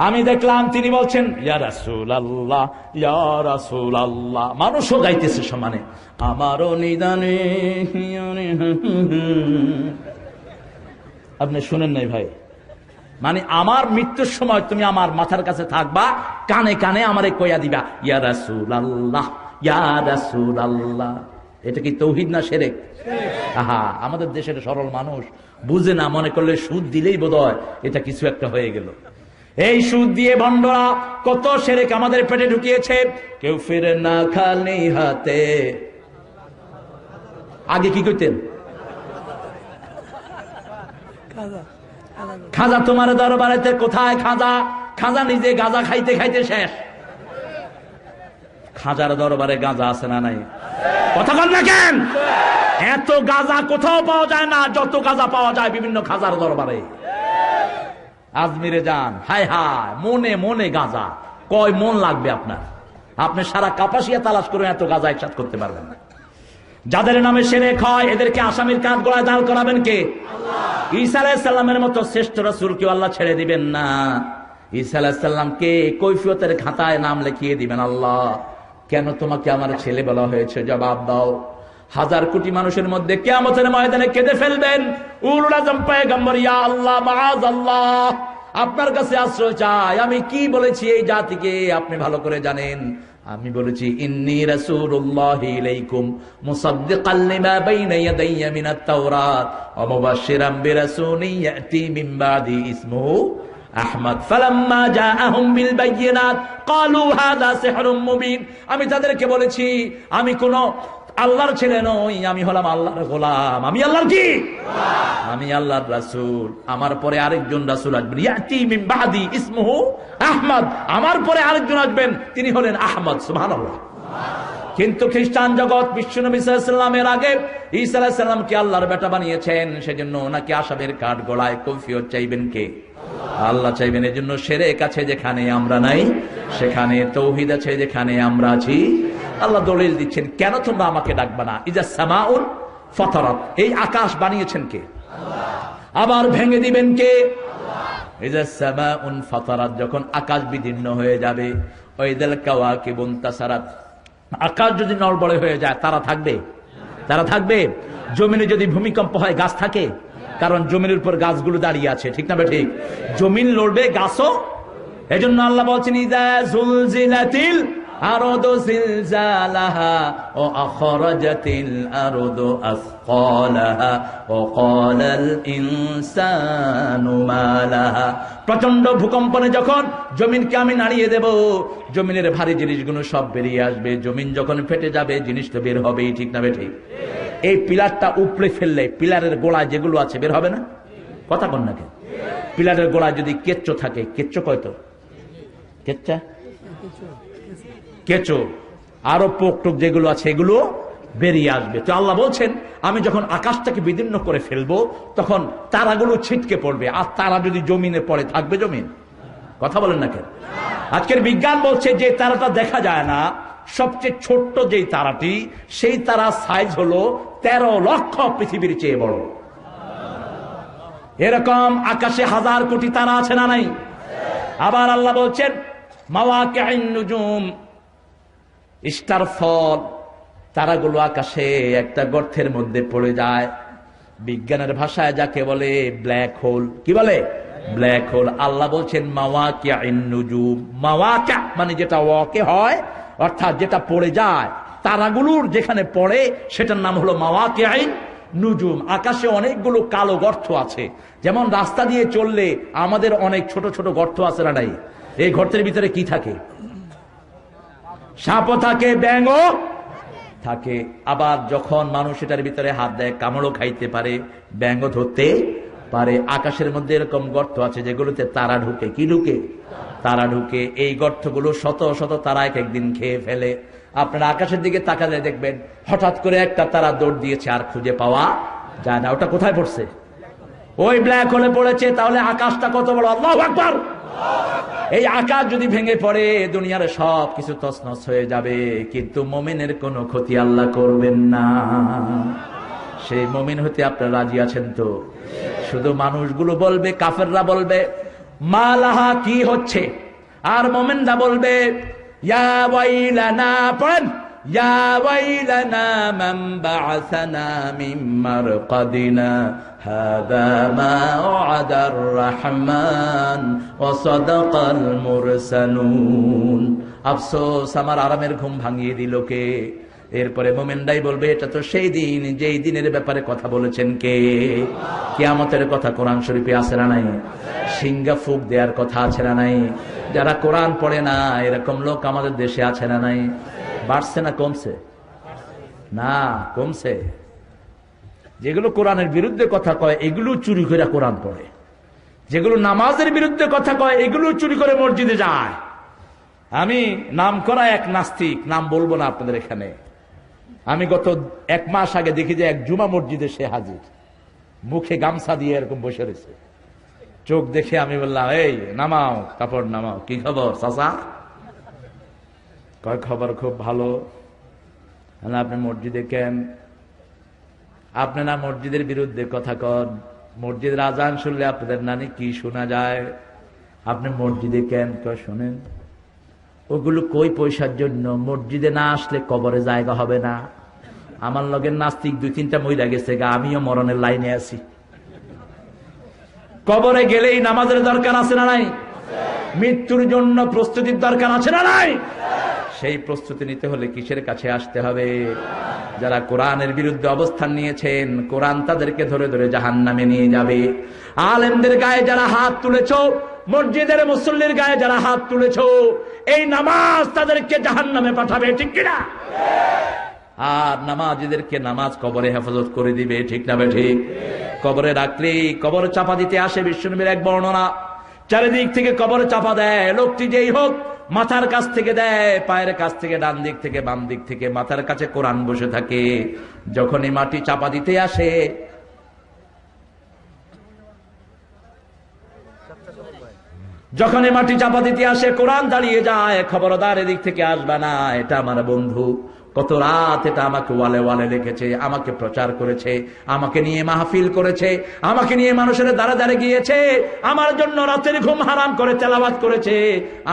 আমি দেখলাম তিনি বলছেন ইয়া রাসূলুল্লাহ, ইয়া রাসূলুল্লাহ। মানুষও গাইতেছে সমানে, আমারও নিদানে। আপনি শুনেন নাই ভাই? মানে আমার মৃত্যুর সময় তুমি আমার মাথার কাছে থাকবা, কানে কানে আমারে কইয়া দিবা ইয়া রাসূলুল্লাহ, ইয়া রাসূলুল্লাহ। এটা কি তৌহিদ না শিরক? আহা, আমাদের দেশের সরল মানুষ বুঝে না, মনে করলে সুদ দিলেই বোধহয় এটা কিছু একটা হয়ে গেল। এই সুদ দিয়ে ভণ্ডরা কত শিরক আমাদের পেটে ঢুকিয়েছে। কেউ ফিরে না খালি হাতে। আগে কি কইতেন? খাজা তোমার দরবারেতে কোথায় খাজা? খাজা নিজে গাঁজা খাইতে খাইতে শেষ। খাজার দরবারে গাঁজা আছে না নাই? কথা বল না কেন? এত গাঁজা কোথাও পাওয়া যায় না যত গাঁজা পাওয়া যায় বিভিন্ন খাজার দরবারে। আজমিরে যান, হায় হায়, মনে মনে গাঁজা। কয় মন লাগবে আপনার? আপনি সারা কাপাসিয়া তালাশ করে এত গাঁজা একসাথ করতে পারবেন না। যাদের নামে শিরক হয় এদেরকে আসামির কাঠ গলায় দাঁড় করাবেন কে? ঈসা আলাইহিস সালামের মতো শ্রেষ্ঠ রাসূলকে আল্লাহ ছেড়ে দিবেন না। ঈসা আলাইহিস সালামকে কৈফিয়তের খাতায় নাম লিখিয়ে দিবেন আল্লাহ। কেন তোমাকে আমার ছেলে বলা হয়েছে? জবাব দাও। হাজার কোটি মানুষের মধ্যে কিয়ামতের ময়দানে কেঁদে ফেলবেন উলুল আযম পয়গম্বর, ইয়া আল্লাহ মাআযাল্লাহ, আপনার কাছে আশ্রয় চাই। আমি কি বলেছি এই জাতিকে আপনি ভালো করে জানেন। আমি বলেছি ইন্নী রাসূলুল্লাহি ইলাইকুম মুসাদ্দিকাল লিমা বাইনা ইয়াদাইয়া মিনাত তাওরাত ওয়া মুবাশশিরাম বিরাসূলিন ইয়াতি মিন বাদি ইসমুহু আহমদ। ফালাম্মা জাআহুম বিল বায়িনাত ক্বালু হাযা সিহরুম মুবিন। আমি তাদেরকে বলেছি আমি কোন আল্লাহর ছেলে নই, আমি হলাম আল্লাহর গোলাম। আমি আল্লাহর কি? আমি আল্লাহর রাসূল। আমার পরে আরেকজন রাসূল আসবেন, ইয়াতি মিন বাদি ইসমুহু আহমদ। আমার পরে আরেকজন আসবেন, তিনি হলেন আহমদ। সুবহানাল্লাহ। কিন্তু খ্রিস্টান জগৎ বিশ্বনবী সাল্লাল্লাহু আলাইহি ওয়াসাল্লামের আগে ঈসা আলাইহিস সালামকে আল্লাহর বেটা বানিয়েছেন, সেজন্য ওনাকে আসামের কাঠ গলায় কৈফিয়ত চাইবেন কে? আল্লাহ চাইবেন। এজন্য শিরক আছে যেখানে আমরা নাই, সেখানে তৌহিদ আছে যেখানে আমরা আছি। আল্লাহ দলিল দিচ্ছেন, কেন তোমরা আমাকে ডাকবা না? ইজা সামাউন ফাতারাত, এই আকাশ বানিয়েছেন কে? আবার ভেঙে দিবেন কে? ইজা সামাউন ফাতারাত, যখন আকাশ বিদীর্ণ হয়ে যাবে। ওয়াইদাল কাওয়াকিবুন তাসারাত, আকাশ যদি নড়বড়ে হয়ে যায় তারা থাকবে? তারা থাকবে? জমিনে যদি ভূমিকম্প হয় গাছ থাকে? কারণ জমিনের উপর গাছগুলো দাঁড়িয়ে আছে, ঠিক না ঠিক? জমিন লড়বে, গাছও। এজন্য আল্লাহ বলছেন ইযা যুলজিলাতিল আরদু জিলজালাহা ওয়া আখরাজাতিল আরদু আসকালাহা ওয়া ক্বালাল ইনসানু মা লাহা। প্রচন্ড ভূকম্পনে যখন জমিনকে আমি নাড়িয়ে দেব, জমিনের ভারী জিনিসগুলো সব বেরিয়ে আসবে। জমিন যখন ফেটে যাবে জিনিস তো বের হবেই, ঠিক না ঠিক? এই পিলারটা উপড়ে ফেললে পিলারের গোড়ায় যেগুলো আছে বের হবে না? কথা বল না কেন? পিলারের গোড়ায় যদি কেচ্চো থাকে, কেচ্চো কয়তো? কেচ্চা, কেঁচো, আরো পোক টোক যেগুলো আছে এগুলো বেরিয়ে আসবে। তো আল্লাহ বলছেন আমি যখন আকাশটাকে বিদীর্ণ করে ফেলবো তখন তারাগুলো ছিটকে পড়বে, আর তারা যদি জমিনে পড়ে থাকবে জমিন? কথা বলেন না কেন? আজকের বিজ্ঞান বলছে যে তারাটা দেখা যায় না, সবচেয়ে ছোট্ট যেই তারাটি, সেই তারা সাইজ হলো 13 লক্ষ পৃথিবীর চেয়ে বড়। এরকম আকাশে হাজার কোটি তারা আছে না নাই? আবার আল্লাহ বলছেন মাওয়াকিউন নুজুম, স্টার ফল, তারাগুলো আকাশে একটা গর্তের মধ্যে পড়ে যায়। বিজ্ঞানের ভাষায় যাকে বলে ব্ল্যাক হোল। কি বলে? Black hole. আল্লাহ বলছেন মাওয়াকিউন নুজুম। মাওয়াকি মানে যেটা ওয়াকে হয়, অর্থাৎ যেটা পড়ে যায়, তারাগুলোর যেখানে পড়ে সেটার নাম হলো মাওয়াকিআইন নুজুম। আকাশে অনেকগুলো কালো গর্ত আছে, যেমন রাস্তা দিয়ে চললে আমাদের অনেক ছোট ছোট গর্ত আছে না নাই? এই গর্তের ভিতরে কি থাকে? সাপও থাকে, ব্যাঙও থাকে। আবার যখন মানুষ এটার ভিতরে হাত দেয়, কামড়ও খাইতে পারে, ব্যাঙও ধরতে পারে। আকাশের মধ্যে এরকম গর্ত আছে যেগুলোতে তারা ঢুকে। কি ঢুকে? তারা ঢুকে। এই গর্তগুলো শত শত তারা এক একদিন খেয়ে ফেলে। আপনারা আকাশের দিকে তাকালে দেখবেন হঠাৎ করে একটা তারা দৌড় দিয়েছে, আর খুঁজে পাওয়া যায় না। ওটা কোথায় পড়ছে? ওই ব্ল্যাক হোলে পড়েছে। তাহলে আকাশটা কত বড়! আল্লাহু আকবার! এই আকাশ যদি ভেঙে পড়ে দুনিয়ার সব কিছু তছনছ হয়ে যাবে, কিন্তু মুমিনের কোনো ক্ষতি আল্লাহ করবেন না। সেই মুমিন হতে আপনারা রাজি আছেন তো? শুধু মানুষগুলো বলবে, কাফেররা বলবে মালাহা, কি হচ্ছে? আর মুমিনরা বলবে ইয়া ওয়াইলানা। পড়েন, ইয়া ওয়াইলানা মান বা'আসানা মিন মারকাদিনা হাযা মা ওয়াদার রহমান ওয়া সাদাকাল মুরসালুন। আফসোস, আমার আরামের ঘুম ভাঙিয়ে দিল কে? এরপরে মুমিনরাই বলবে এটা তো সেই দিন যেই দিনের ব্যাপারে কথা বলেছেন কে? কিয়ামতের কথা কোরআন শরীফে আছে না নাই? সিংহা ফুক দেওয়ার কথা আছে না নাই? যারা কোরআন পড়ে না এরকম লোক আমাদের দেশে আছে না নাই? বাড়ছে না কমছে? না, কমছে। যেগুলো কোরআনের বিরুদ্ধে কথা কয় এগুলো চুরি করে কোরআন পড়ে, যেগুলো নামাজের বিরুদ্ধে কথা কয় এগুলো চুরি করে মসজিদে যায়। আমি নাম করা এক নাস্তিক, নাম বলবো না আপনাদের এখানে, আমি গত 1 মাস আগে দেখি যে এক জুমা মসজিদে সে হাজির, মুখে গামছা দিয়ে এরকম বসে রয়েছে। চোখ দেখে আমি বললাম, এই নামাও, কাপড় নামাও। কি খবর চাচা? কয় খবর খুব ভালো। আপনি মসজিদে কেন? আপনি না মসজিদের বিরুদ্ধে কথা কন, মসজিদের আজান শুনলে আপনাদের নানি কি শোনা যায়, আপনি মসজিদে কেন? কয় শোনেন, ওগুলো কই পয়সার জন্য, মসজিদে না আসলে কবরে জায়গা হবে না। আমার লগের নাস্তিক 2-3টা মহিলা গেছে গা, আমিও মরণের লাইনে আছি। কবরে গেলেই নামাজের দরকার আছে না নাই? মৃত্যুর জন্য প্রস্তুতির দরকার আছে না নাই? সেই প্রস্তুতি নিতে হলে কিসের কাছে আসতে হবে? যারা কোরআনের বিরুদ্ধে অবস্থান নিয়েছেন, কোরআন তাদেরকে ধরে ধরে জাহান্নামে নিয়ে যাবে। আলেমদের গায়ে যারা হাত তুলেছ, মসজিদের মুসল্লির গায়ে যারা হাত তুলেছ, এই নামাজ তাদেরকে জাহান্নামে পাঠাবে, ঠিক কিনা? আর নামাজীদেরকে নামাজ কবরে হেফাজত করে দিবে, ঠিক না? ঠিক। কবরে রাখলে কবর চাপা দিতে আসে বিশ্বনবীর এক বর্ণনা, চারিদিক থেকে কবর চাপা দেয়। লোকটি যেই হোক, মাথার কাছ থেকে দেয়, পায়ের কাছ থেকে, ডান দিক থেকে, বাম দিক থেকে, মাথার কাছে কোরআন বসে থাকে। যখনই মাটি চাপা দিতে আসে, যখনই মাটি চাপা দিতে আসে কোরআন দাঁড়িয়ে যায়, খবরদার এদিক থেকে আসবে না, এটা আমার বন্ধু, কত রাত এটা আমাকে ওয়ালে ওয়ালে লিখেছে, আমাকে প্রচার করেছে, আমাকে নিয়ে মাহফিল করেছে, আমাকে নিয়ে মানুষের দ্বারে দ্বারে গিয়েছে, আমার জন্য রাতের ঘুম হারাম করে তেলাওয়াত করেছে।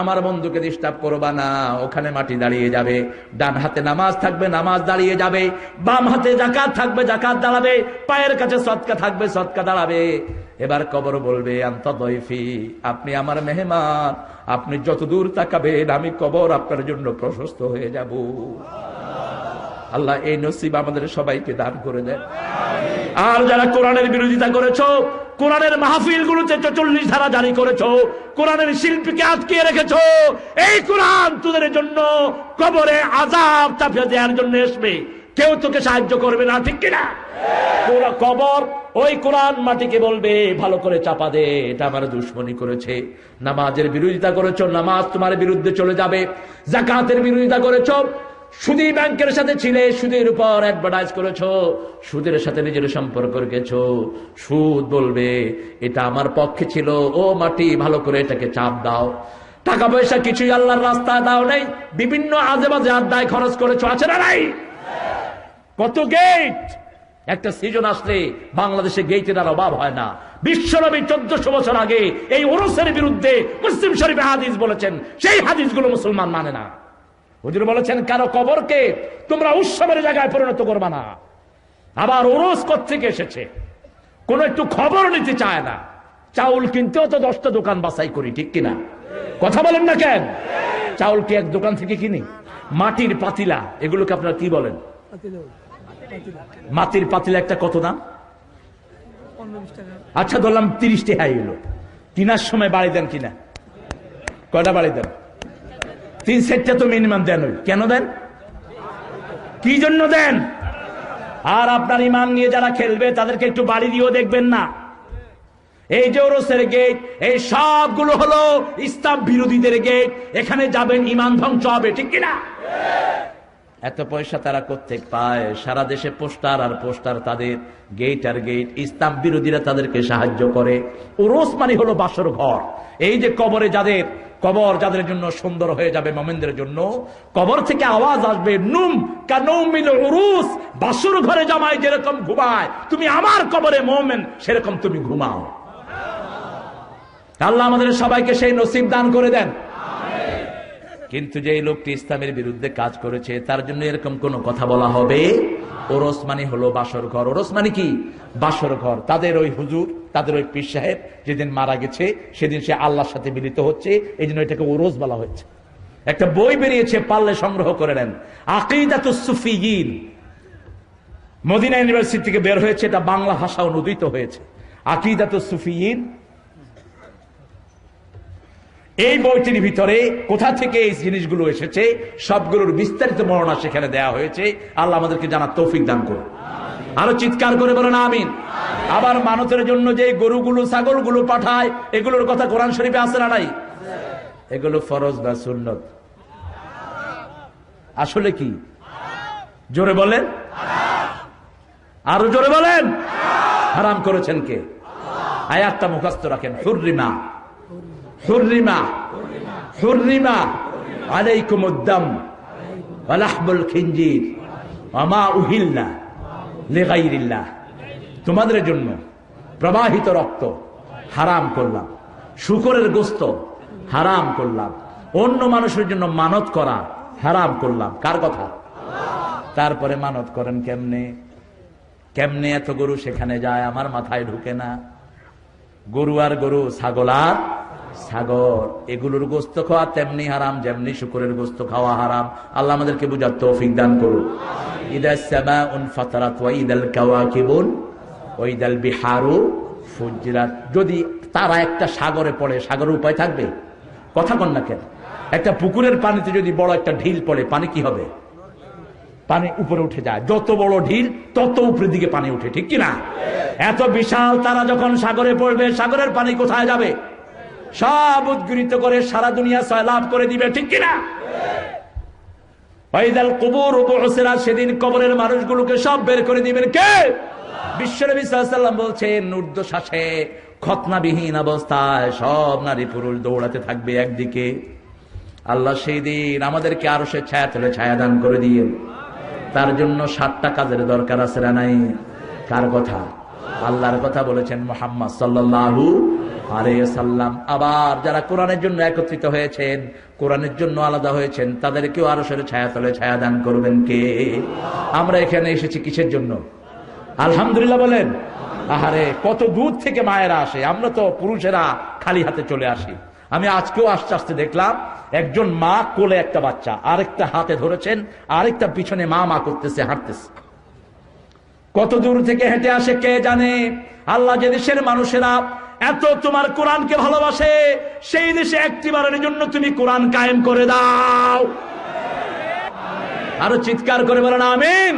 আমার বন্ধুকে ডিস্টার্ব করবা না। ওখানে মাটি দাঁড়িয়ে যাবে, ডান হাতে নামাজ থাকবে, নামাজ দাঁড়িয়ে যাবে, বাম হাতে যাকাত থাকবে, যাকাত দাঁড়াবে, পায়ের কাছে সদকা থাকবে, সদকা দাঁড়াবে। এবার কবর বলবে আনতা দয়ফি, আপনি আমার মেহমান, আপনি যত দূর তাকাবেন আমি কবর আপনার জন্য প্রশস্ত হয়ে যাব। আল্লাহ এই নসিব আমাদের সবাইকে দান করে দেন। আর যারা কোরআনের বিরোধিতা করেছো, কোরআনের মাহফিল গুলোতে 44 ধারা জারি করেছো, কোরআনের শিল্পীকে আটকে রেখেছো, এই কোরআন তোদের জন্য কবরে আযাব চাপিয়ে দেওয়ার জন্য আসবে, কেউ তোকে সাহায্য করবে না, ঠিক কিনা? কবর ওই কোরআন মাটিকে বলবে ভালো করে চাপা দে, এটা আমার দুশ্মনী করেছে। নামাজের বিরোধিতা করেছো, নামাজ তোমার বিরুদ্ধে চলে যাবে। যাকাতের বিরোধিতা করেছো, সুদী ব্যাংকের সাথে ছিলে, সুদের উপর অ্যাডভার্টাইজ করেছো, সুদের সাথে নিজের সম্পর্ক রেখেছো, সুদ বলবে এটা আমার পক্ষে ছিল, ও মাটি ভালো করে এটাকে চাপ দাও। টাকা পয়সা কিছুই আল্লাহর রাস্তায় দাও নাই, বিভিন্ন আজে বাজে আড্ডায় খরচ করেছো, আছে না নাই? কত গেট! একটা সিজন আসলে বাংলাদেশে গেটের আর অভাব হয় না। বিশ্বনবী 1400 বছর আগে এই ওরসের বিরুদ্ধে মুসলিম শরীফে হাদিস বলেছেন, সেই হাদিসগুলো মুসলমান মানে না। হুজুর বলেছেন কারো কবরকে তোমরা উৎসবের জায়গায় পরিণত করবা না। আবার ওরস কোত্থেকে এসেছে, কোন একটু খবর নিতে চায় না। চাউল কিনতেও তো 10টা দোকান বাছাই করি, ঠিক কিনা? কথা বলেন না কেন? চাউল কি এক দোকান থেকে কিনি? মাটির পাতিলা, এগুলোকে আপনারা কি বলেন? মাটির পাতিলা একটা কত দাম? আচ্ছা ধরলাম 30 টাকা এলো। কিনার সময় বাড়ি দেন কিনা? কয়টা বাড়ি দেন? 3-4টা তো মিনিমাম দেন। কেন দেন? কি জন্য দেন? আর আপনার ইমান নিয়ে যারা খেলবে তাদেরকে একটু বাড়ি দিয়েও দেখবেন না। এই যে ওরসের গেট, এই সবগুলো হলো ইসলাম বিরোধীদের গেট। এখানে যাবেন ইমান ধ্বংস হবে, ঠিক কিনা? এত পয়সা তারা কোত্থেক পায়? সারা দেশে পোস্টার আর পোস্টার, তাদের গেট আর গেট। ইসলাম বিরোধীরা তাদেরকে সাহায্য করে। ওরস মানে হলো বাসর ঘর। এই যে কবরে যাদের, কবর যাদের জন্য সুন্দর হয়ে যাবে মোমেনদের জন্য, কবর থেকে আওয়াজ আসবে, নুম কানৌমিল উরুস, বাসর ঘরে জামাই যেরকম ঘুমায়, তুমি আমার কবরে মোমেন সেরকম তুমি ঘুমাও। আল্লাহ আমাদের সবাইকে সেই নসিব দান করে দেন। কিন্তু যে লোকটি ইসলামের বিরুদ্ধে কাজ করেছে তার জন্য এরকম কোন কথা বলা হবে? ওরস মানে হলো বাসর ঘর। ওরস মানে কি? বাসর ঘর। তাদের ওই হুজুর, তাদের ওই পীর সাহেব যেদিন মারা গেছে সেদিন সে আল্লাহর সাথে মিলিত হচ্ছে, এই জন্য এটাকে ওরস বলা হচ্ছে। একটা বই বেরিয়েছে, পারলে সংগ্রহ করে নেন, আকিদাতুস সুফিয়িন, মদিনা ইউনিভার্সিটি থেকে বের হয়েছে। এটা বাংলা ভাষা অনুদিত হয়েছে, আকিদাতুস সুফিয়িন। এই বইটির ভিতরে কোথা থেকে এই জিনিসগুলো এসেছে সবগুলোর বিস্তারিত বর্ণনা সেখানে দেওয়া হয়েছে। আল্লাহ আমাদেরকে জানার তৌফিক দান করুন। আরো চিৎকার করে বলেন আমিন। আবার মানতের জন্য যে গরুগুলো ছাগলগুলো পাঠায়, এগুলোর কথা কোরআন শরীফে আছে না নাই? এগুলো ফরজ বা সুন্নত? আসলে কি? জোরে বলেন, আরো জোরে বলেন। হারাম করেছেন কে? আয়াতটা মুখস্থ রাখেন, হুররিমা হুররিমা হুররিমা আলাইকুমুদ দাম ওয়া লাহমুল খিনজির ওয়া মা উহিল্লা লিগাইরিল্লাহ। তোমাদের জন্য প্রবাহিত রক্ত হারাম করলাম, শূকরের গোশত হারাম করলাম, অন্য মানুষের জন্য মানত করা হারাম করলাম। কার কথা? তারপরে মানত করেন কেমনে? কেমনে এত গরু সেখানে যায় আমার মাথায় ঢুকে না। গরু আর গরু, ছাগল আর ছাগল, এগুলোর গোস্ত খাওয়া তেমনি হারাম যেমনি শুকরের গোস্ত খাওয়া হারাম। আল্লাহ আমাদেরকে বুঝার তৌফিক দান করুন। ইদাস সামাউন ফাতারাত ওয়া ইদাল কাওয়াকিবুন ওয়া ইদাল বিহারু ফুজ্জিরাত। যদি তারা একটা সাগরে পড়ে, সাগরের উপায় থাকবে? কথা কন না কেন? একটা পুকুরের পানিতে যদি বড় একটা ঢিল পড়ে, পানি কি হবে? পানি উপরে উঠে যায়। যত বড় ঢিল তত উপরের দিকে পানি উঠে, ঠিক কিনা? এত বিশাল তারা যখন সাগরে পড়বে, সাগরের পানি কোথায় যাবে? সব উদ্গৃহীত করে সারা দুনিয়া সয়লাভ করে দিবে, ঠিক কিনা? ওয়াইদাল কুবুর বুসিরাত, সেদিন কবরের মানুষগুলোকে সব বের করে দিবেন কে? বিশ্বনবী সাল্লাল্লাহু আলাইহি ওয়াসাল্লাম বলছেন, ঊর্ধ্বশ্বাসে খতনাবিহীন অবস্থায় সব নারী পুরুষ দৌড়াতে থাকবে একদিকে। আল্লাহ সেই দিন আমাদেরকে আরশের ছায়া তলে ছায়া দান করে দিয়ে, তার জন্য 7টা কাজের দরকার আছে না নাই? কার কথা? আল্লাহর কথা বলেছেন মুহাম্মদ সাল্লাল্লাহু আলাইহি ওয়াসাল্লাম। আবার যারা কোরআনের জন্য একত্রিত হয়েছেন, কোরআনের জন্য আলাদা হয়েছেন, তাদেরকেও আরশের ছায়া তলে ছায়া দান করবেন কে? আমরা এখানে এসেছি কিসের জন্য? আলহামদুলিল্লাহ বলেন। আহারে, কত দূর থেকে মায়েরা আসে, আমরা তো পুরুষেরা খালি হাতে চলে আসি। আমি আজকেও আস্তে আস্তে দেখলাম একজন মা কোলে একটা বাচ্চা, আরেকটা হাতে ধরেছেন, আরেকটা পিছনে মা মা করতেছে, হাঁটতেছে। কত দূর থেকে হেঁটে আসে কে জানে। আল্লাহ যে দেশের মানুষেরা এত তোমার কোরআনকে ভালোবাসে, সেই দেশে একটিবারের জন্য তুমি কোরআন কায়েম করে দাও। আরো চিৎকার করে বলেন আমিন।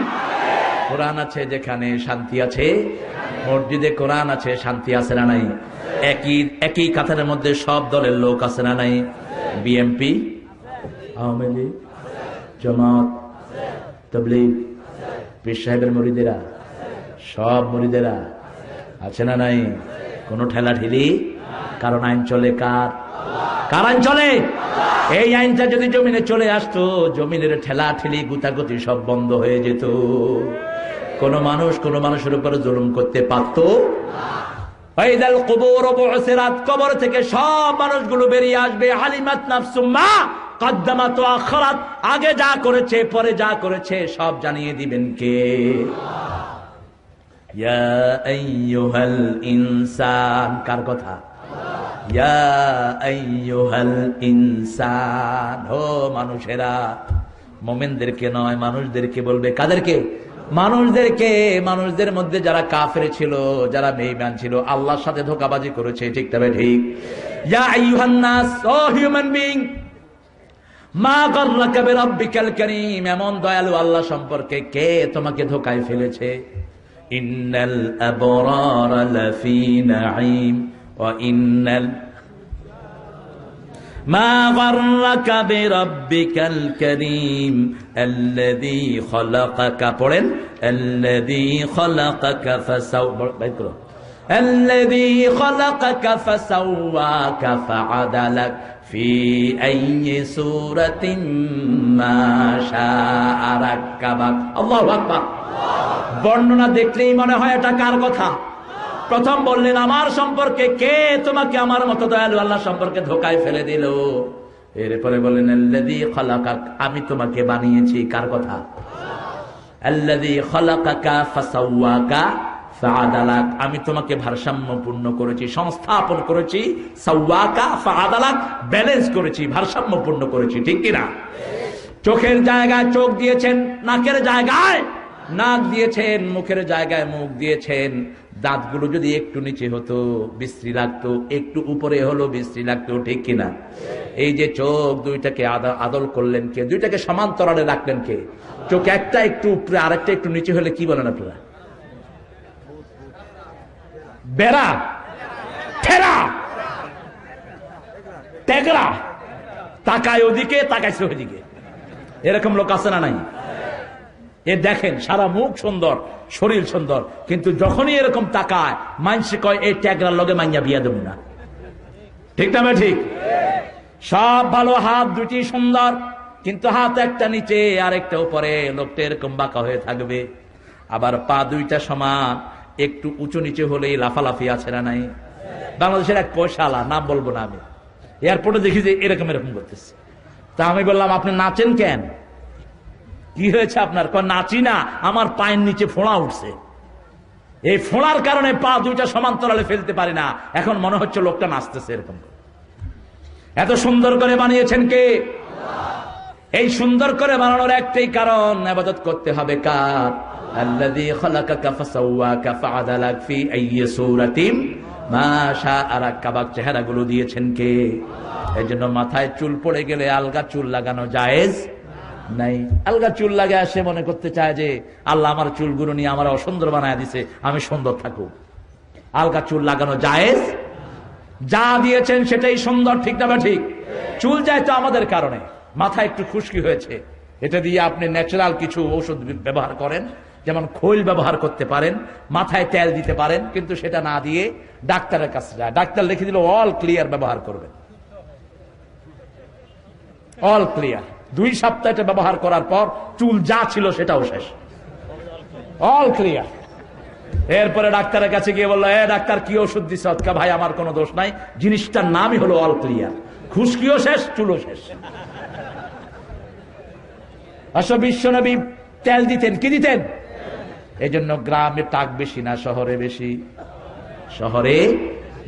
কোরআন আছে যেখানে শান্তি আছে, মসজিদে কোরআন আছে শান্তি আছে না নাই? একই কাতারের মধ্যে সব দলের লোক আছে না নাই? বিএনপি, আওয়ামী লীগ, জামাত, তাবলীগ, পীর সাহেবের মুরিদেরা, সব মুরিদেরা আছে না নাই? কোন ঠেলা ঠেলি? কারণ আইন চলে কার? কার আইন চলে? এই আইনটা যদি জমিনে চলে আসতো, জমিনের ঠেলা ঠেলি গুতাগুতি সব বন্ধ হয়ে যেত। কোন মানুষ কোন মানুষের উপর জুলুম করতে পারতো না। কবর থেকে সব মানুষগুলো বেরিয়ে আসবে। আলিমাত নাফসুম মা কদ্দামাত ওয়া আখারাত, আগে যা করেছে পরে যা করেছে সব জানিয়ে দিবেন কে? ইয়া আইয়ুহাল ইনসান, কার কথা? ইয়া আইয়ুহাল ইনসান, ও মানুষেরা, মুমিনদেরকে নয় মানুষদেরকে বলবে। কাদেরকে? মানুষদেরকে। মানুষদের মধ্যে যারা কাফের ছিল, যারা বেঈমান ছিল, আল্লাহর সাথে ধোঁকাবাজি করেছে, ঠিক তবে ঠিক। ইয়া আইয়ুহান নাস, ও হিউম্যান বিং, মা গাররাকা বিরাব্বিকাল কারীম, এমন দয়ালু আল্লাহ সম্পর্কে কে তোমাকে ধোঁকায় ফেলেছে? ইন্নাল আবরারা লাফি নাঈম ওয়া ইন্নাল মা গাররাকা বিরাব্বিকাল কারীম আল্লাযী খালাকাকা, পড়েন, আল্লাযী খালাকাকা ফাসাওয়া, الذي خلقك فسواك فعدلك في أي سورة ما شاء ركبك। আল্লাহু আকবার। বর্ণনা দেখলেই মনে হয় এটা কার কথা? প্রথম বললেন আমার সম্পর্কে কে তোমাকে আমার মতো দয়ালু আল্লাহ সম্পর্কে ধোঁকায় ফেলে দিল। এরপরে বললেন আল্লাযী খালাকাক, আমি তোমাকে বানিয়েছি। কার কথা? আল্লাযী খালাকাকা ফাসাওয়াকা ফাআদালাক, আমি তোমাকে ভারসাম্যপূর্ণ করেছি, সংস্থাপন করেছি। সাওয়াকা ফাআদালাক, ব্যালেন্স করেছি, ভারসাম্যপূর্ণ করেছি, ঠিক কিনা? চোখের জায়গায় চোখ দিয়েছেন, নাকের জায়গায় নাক দিয়েছেন, মুখের জায়গায় মুখ দিয়েছেন। দাঁতগুলো যদি একটু নিচে হতো বিশ্রী লাগতো, একটু উপরে হলো বিশ্রী লাগতো, ঠিক কিনা? এই যে চোখ দুইটাকে আদল করলেন কে? দুইটাকে সমান্তরালে রাখলেন কে? চোখ একটা একটু উপরে, আরেকটা একটু নিচে হলে কি বলেন আপনারা? বেড়া, ঠেরা, তেগড়া, তাকায় ওদিকে, তাকাইছে ওদিকে, এরকম লোক আছে না নাই? এ দেখেন সারা মুখ সুন্দর, শরীর সুন্দর, কিন্তু যখনই এরকম তাকায় মানুষ কয় এই ট্যাগরার লগে মাইয়া বিয়া দেব না, ঠিক না? ঠিক। সব ভালো, হাত দুটি সুন্দর, কিন্তু হাত একটা নিচে আর একটা উপরে, লোকটা এরকম বাঁকা হয়ে থাকবে। আবার পা দুইটা সমান, একটু উঁচু নিচে হলেই লাফালাফি আছে না নাই? বাংলাদেশের এক পয়সাওয়ালা, নাম বলবো না আমি, এয়ারপোর্টে দেখি যে এরকম এরকম করতেছে। তা আমি বললাম আপনি নাচেন কেন? কি হয়েছে আপনার? নাচি না, আমার পায়ের নিচে ফোঁড়া উঠছে, এই ফোঁড়ার কারণে পা দুইটা সমান্তরালে ফেলতে পারি না। এখন মনে হচ্ছে লোকটা নাচতেছে এরকম। এত সুন্দর করে বানিয়েছেন কে? এই সুন্দর করে বানানোর একটাই কারণ, ইবাদত করতে হবে কার? আল্লাযী খালাকাকা ফাসাওয়াকা ফাআদালাক ফি আইয়ি সূরাতিন মা শাআ রাক্কাবাক, চেহারাগুলো দিয়েছেন কে? এজন্য মাথায় চুল পড়ে গেলে আলগা চুল লাগানো জায়েজ নাই। আলগা চুল লাগায় সে মনে করতে চায় যে আল্লাহ আমার চুলগুলো নিয়ে আমার অসুন্দর বানায় দিছে, আমি সুন্দর থাকুক। আলগা চুল লাগানো জায়েজ, যা দিয়েছেন সেটাই সুন্দর, ঠিক না? ঠিক। চুল যায় তো আমাদের কারণে, মাথা একটু খুশকি হয়েছে, এটা দিয়ে আপনি ন্যাচারাল কিছু ঔষধ ব্যবহার করেন, যেমন খৈল ব্যবহার করতে পারেন, মাথায় তেল দিতে পারেন, কিন্তু সেটা না দিয়ে ডাক্তারের কাছে যায়, ডাক্তার লিখে দিল অল ক্লিয়ার ব্যবহার করবেন, অল ক্লিয়ার। 2 সপ্তাহ এটা ব্যবহার করার পর চুল যা ছিল সেটাও শেষ, অল ক্লিয়ার। এরপরে ডাক্তারের কাছে গিয়ে বললো, ডাক্তার কি ওষুধ দিছ? ভাই আমার কোনো দোষ নাই, জিনিসটার নামই হলো অল ক্লিয়ার, খুশকিও শেষ, চুলও শেষ। আসলে বিশ্বনবী তেল দিতেন, কি দিতেন? এই জন্য গ্রামে টাক বেশি না, শহরে বেশি? শহরে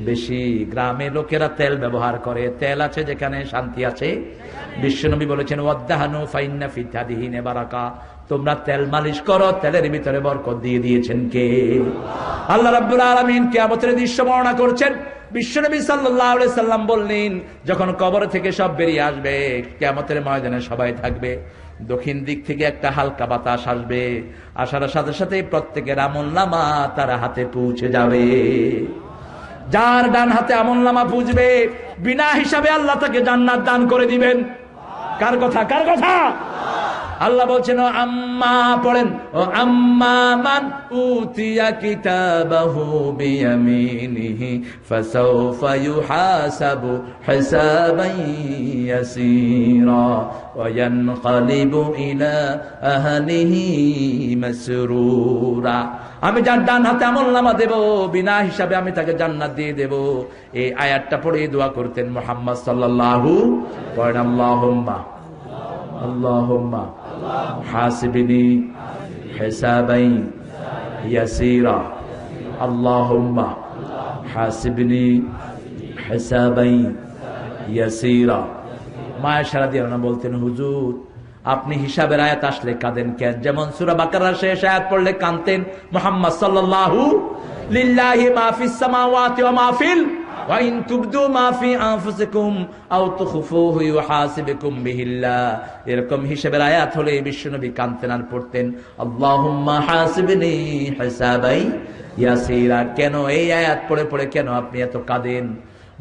বেশি। গ্রামে লোকেরা তেল ব্যবহার করে, তেল আছে যেখানে শান্তি আছে। বিশ্বনবী বলেছেন ওয়াদ্দাহানু ফাইন্না ফি তাদহিনে বারাকা, তোমরা তেল মালিশ করো, তেলের ভিতরে বরকত দিয়ে দিয়েছেন কে? আল্লাহ রাব্বুল আলামিন কিয়ামতের দৃশ্য বর্ণনা করছেন। বিশ্বনবী সাল্লাল্লাহু আলাইহি সাল্লাম বললেন, যখন কবর থেকে সব বেরিয়ে আসবে, কিয়ামতের ময়দানে সবাই থাকবে, দক্ষিণ দিক থেকে একটা হালকা বাতাস আসবে, আসার সাথে সাথে প্রত্যেকের আমলনামা তার হাতে পৌঁছে যাবে। যার ডান হাতে আমলনামা পৌঁছবে, বিনা হিসাবে আল্লাহ তাকে জান্নাত দান করে দিবেন। কার কথা? কার কথা? আল্লাহ বলছেন ও আম্মা, পড়েন, ও আম্মা মান উতিয়া কিতাবাহু বিয়ামিনিহি ফাসাউফা ইউহাসাবু হিসাবান ইয়াসীরা ওয়া ইয়ানকালিবু ইলা আহলিহি মাসরুরা। আমি যার ডান হাতে আমলনামা দেব, বিনা হিসাবে আমি তাকে জান্নাত দিয়ে দেব। এই আয়াতটা পড়ে দোয়া করতেন মুহাম্মদ সাল্লাল্লাহু আল্লাহুম্মা আল্লাহুম্মা হাসিবনি হিসাবান ইয়াসীরা, আল্লাহুম্মা হাসিবনি হিসাবাই ইয়াসীরা। মা আয়েশা রাদিয়াল্লাহু আনহা বলতেন, হুজুর আপনি হিসাবের আয়াত আসলে কাঁদেন কেন? যেমন সূরা বাকারার শেষ আয়াত পড়লে কাঁদতেন। মুহাম্মদ সাল্লাল্লাহু লিল্লাহি মা ফিস সামাওয়াতি ওয়া মা ফিল ওয়া ইন তুবদু মা ফি আনফুসিকুম আও তুখফুহু ইউহাসিবুকুম বিহিল্লাহ। এরকম হিসাবের আয়াত হলে বিশ্বনবী কাঁদতেন আর পড়তেন আল্লাহুম্মা হাসিবনি হিসাবাই ইয়াসীরা। কেন এই আয়াত পড়ে পড়ে কেন আপনি এত কাঁদেন?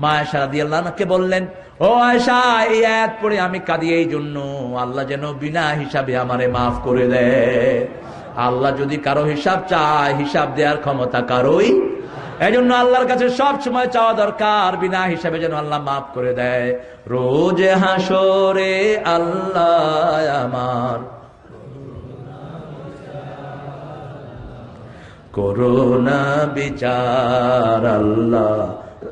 মা আয়েশা রাদিয়াল্লাহু আনহাকে বললেন, ও আয়েশা, এই আয়াত পড়ে আমি কাঁদি এই জন্য আল্লাহ যেন বিনা হিসাবে আমারে মাফ করে দেয়। আল্লাহ যদি কারো হিসাব চায়, হিসাব দেওয়ার ক্ষমতা কারোই। এই জন্য আল্লাহর কাছে সব সময় চাওয়া দরকার বিনা হিসাবে যেন আল্লাহ মাফ করে দেয়। রোজ হাসরে আল্লাহ আমার করোনা বিচার, আল্লাহ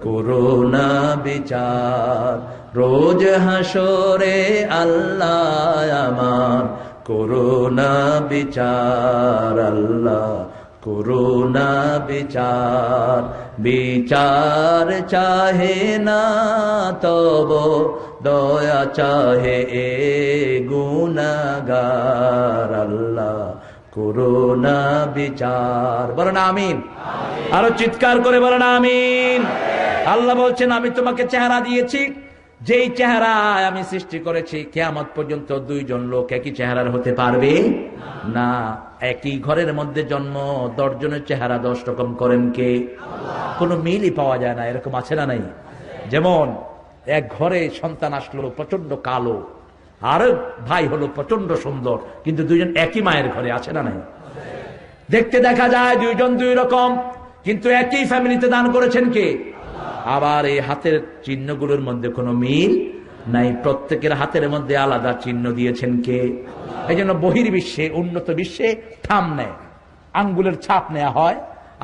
করোনা বিচার। রোজ হাসরে আল্লাহ আমার করোনা বিচার, আল্লাহ করোনা বিচার। বিচার চাহে না তব দয়া চাহে এ গুনাহগার, আল্লাহ করোনা বিচার। বলেন আমিন। আরো চিৎকার করে বলেন আমিন। আল্লাহ বলছেন, আমি তোমাকে চেহারা দিয়েছি, যেই চেহারায় আমি সৃষ্টি করেছি কিয়ামত পর্যন্ত দুইজন লোক একই চেহারার হতে পারবে না। একই ঘরের মধ্যে জন্ম, 10 জনের চেহারা 10 রকম করেন কে? কোনো মিলই পাওয়া যায় না। এরকম আছে না নাই? যেমন এক ঘরে সন্তান আসলো প্রচন্ড কালো, আর ভাই হলো প্রচন্ড সুন্দর, কিন্তু দুইজন একই মায়ের ঘরে, আছে না নাই? দেখতে দেখা যায় দুইজন দুই রকম, কিন্তু একই ফ্যামিলিতে দান করেছেন কে? আবার এই হাতের চিহ্নগুলোর মধ্যে কোনো মিল নাই, প্রত্যেকের হাতের মধ্যে আলাদা চিহ্ন দিয়েছেন কে? এই জন্য বহির্বিশ্বে, উন্নত বিশ্বে থাম নেয়, আঙ্গুলের ছাপ নেওয়া হয়,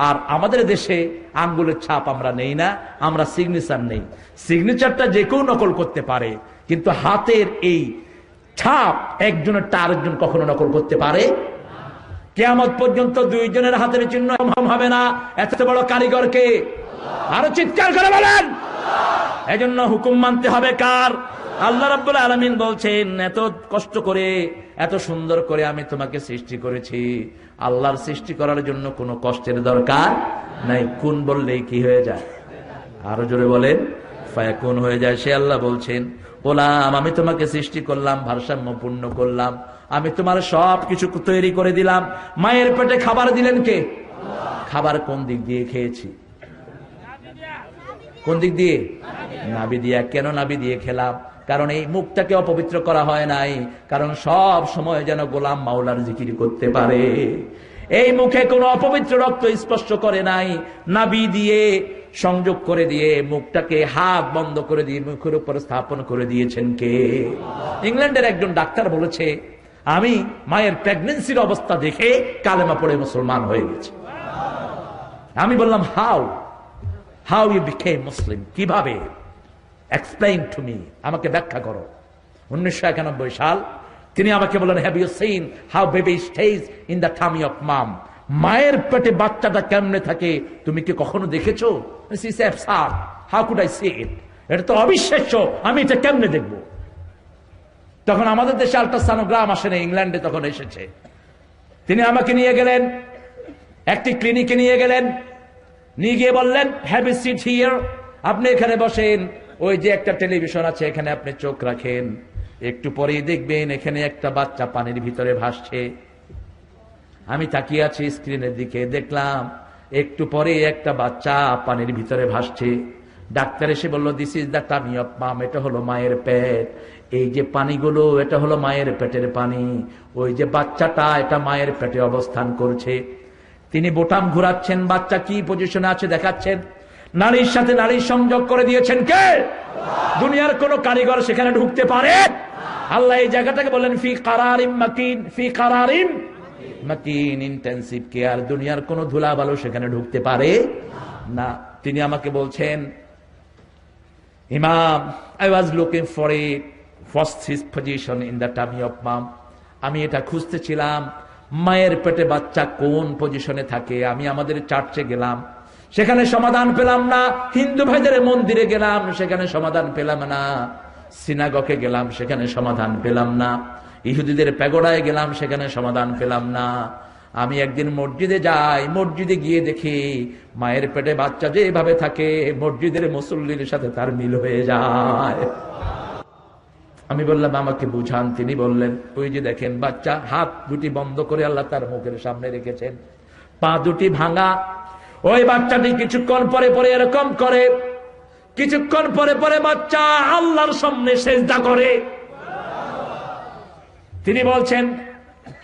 আর আমাদের দেশে আঙ্গুলের ছাপ আমরা নেই না, আমরা সিগনেচার নেই। সিগনেচারটা যে কেউ নকল করতে পারে, কিন্তু হাতের এই ছাপ একজনের আরেকজন কখনো নকল করতে পারে? কিয়ামত পর্যন্ত দুইজনের হাতের চিহ্ন হবে না। এত বড় কারিগরকে আরো চিৎকার করে বলেন। এজন্য হুকুম মানতে হবে কার? আল্লাহ রাব্বুল আলামিন বলছেন, এত কষ্ট করে এত সুন্দর করে আমি তোমাকে সৃষ্টি করেছি। আল্লাহর সৃষ্টি করার জন্য কোনো কষ্টের দরকার নাই, কুন বললেই কি হয়ে যায়? আরো জোরে বলেন, ফায়াকুন হয়ে যায়। সে আল্লাহ বলছেন, গোলাম আমি তোমাকে সৃষ্টি করলাম, ভারসাম্যপূর্ণ করলাম, আমি তোমার সব কিছু তৈরি করে দিলাম। মায়ের পেটে খাবার দিলেন কে? খাবার কোন দিক দিয়ে খেয়েছি? কোন দিক দিয়ে? নাভি দিয়া। কেন নাভি দিয়ে খেলাম? কারণ এই মুখটাকে অপবিত্র করা হয় নাই, কারণ সব সময় যেন গোলাম মাওলার জিকির করতে পারে। এই মুখে কোনো অপবিত্র রক্ত স্পর্শ করে নাই। নাভি দিয়ে সংযোগ করে দিয়ে মুখটাকে হাত বন্ধ করে দিয়ে মুখের উপর স্থাপন করে দিয়েছেন কে? ইংল্যান্ডের একজন ডাক্তার বলেছে, আমি মায়ের প্রেগন্যান্সির অবস্থা দেখে কালেমা পড়ে মুসলমান হয়ে গেছে। আমি বললাম, হাউ ইউ বিকেম মুসলিম? কিভাবে? এক্সপ্লেইন টু মি, আমাকে ব্যাখ্যা করো। 1991 সাল তিনি আমাকে বললেন, have you seen how baby stage in the tummy of mom? মায়ের পেটে বাচ্চাটা কেমনে থাকে তুমি কি কখনো দেখেছো? How could I see it? এটা তো অবিশ্বাস্য, আমি এটা কেমনে দেখবো? তখন আমাদের দেশে আল্ট্রাসনোগ্রাম আসে না, ইংল্যান্ডে তখন এসেছে। তিনি আমাকে নিয়ে গেলেন একটি ক্লিনিকে, নিয়ে গিয়ে বললেন, হ্যাভ এ সিট হিয়ার, আপনি এখানে বসেন, ওই যে একটা টেলিভিশন আছে এখানে আপনি চোখ রাখেন, একটু পরেই দেখবেন এখানে একটা বাচ্চা পানির ভিতরে ভাসছে। আমি তাকিয়ে আছি স্ক্রিনের দিকে, দেখলাম একটু পরে একটা বাচ্চা পানির ভিতরে ভাসছে। ডাক্তার এসে বলল, this is the tummy of mom, এটা হলো মায়ের পেট। এই যে পানিগুলো এটা হলো মায়ের পেটের পানি, ওই যে বাচ্চাটা এটা মায়ের পেটে অবস্থান করছে। তিনি বোতাম ঘুরাচ্ছেন, বাচ্চা কি পজিশনে আছে দেখাচ্ছেন। নারীর সাথে নারীর সংযোগ করে দিয়েছেন কে? দুনিয়ার কোন কারিগর সেখানে ঢুকতে পারে? আল্লাহ এই জায়গাটাকে বলেন ফি কারারিম মাকিন, ফি কারারিম মাকিন, ইন্টেনসিভ কেয়ার। দুনিয়ার কোন ধুলাবালু সেখানে ঢুকতে পারে না। তিনি আমাকে বলছেন, ইমাম, I was looking for a first his position in the tummy of mom. আমি এটা খুঁজতেছিলাম মায়ের পেটে বাচ্চা কোন পজিশনে থাকে। আমি আমাদের চার্চে গেলাম, সেখানে সমাধান পেলাম না। হিন্দু ভাইদের মন্দিরে গেলাম, সেখানে সমাধান পেলাম না। সিনাগকে গেলাম, সেখানে সমাধান পেলাম না। ইহুদিদের প্যাগোডায় গেলাম, সেখানে সমাধান পেলাম না। আমি একদিন মসজিদে যাই, মসজিদে গিয়ে দেখি মায়ের পেটে বাচ্চা যেভাবে থাকে মসজিদের মুসল্লির সাথে তার মিল হয়ে যায়। আমি বললাম আমাকে বুঝান। তিনি বললেন, ওই যে দেখেন বাচ্চা হাত দুটি বন্ধ করে আল্লাহ তার মুখের সামনে রেখেছেন, পা দুটি ভাঙা। ওই বাচ্চাটি কিছুক্ষণ পরে পরে এরকম করে, কিছুক্ষণ পরে পরে বাচ্চা আল্লাহর সামনে সিজদা করে। তিনি বলছেন,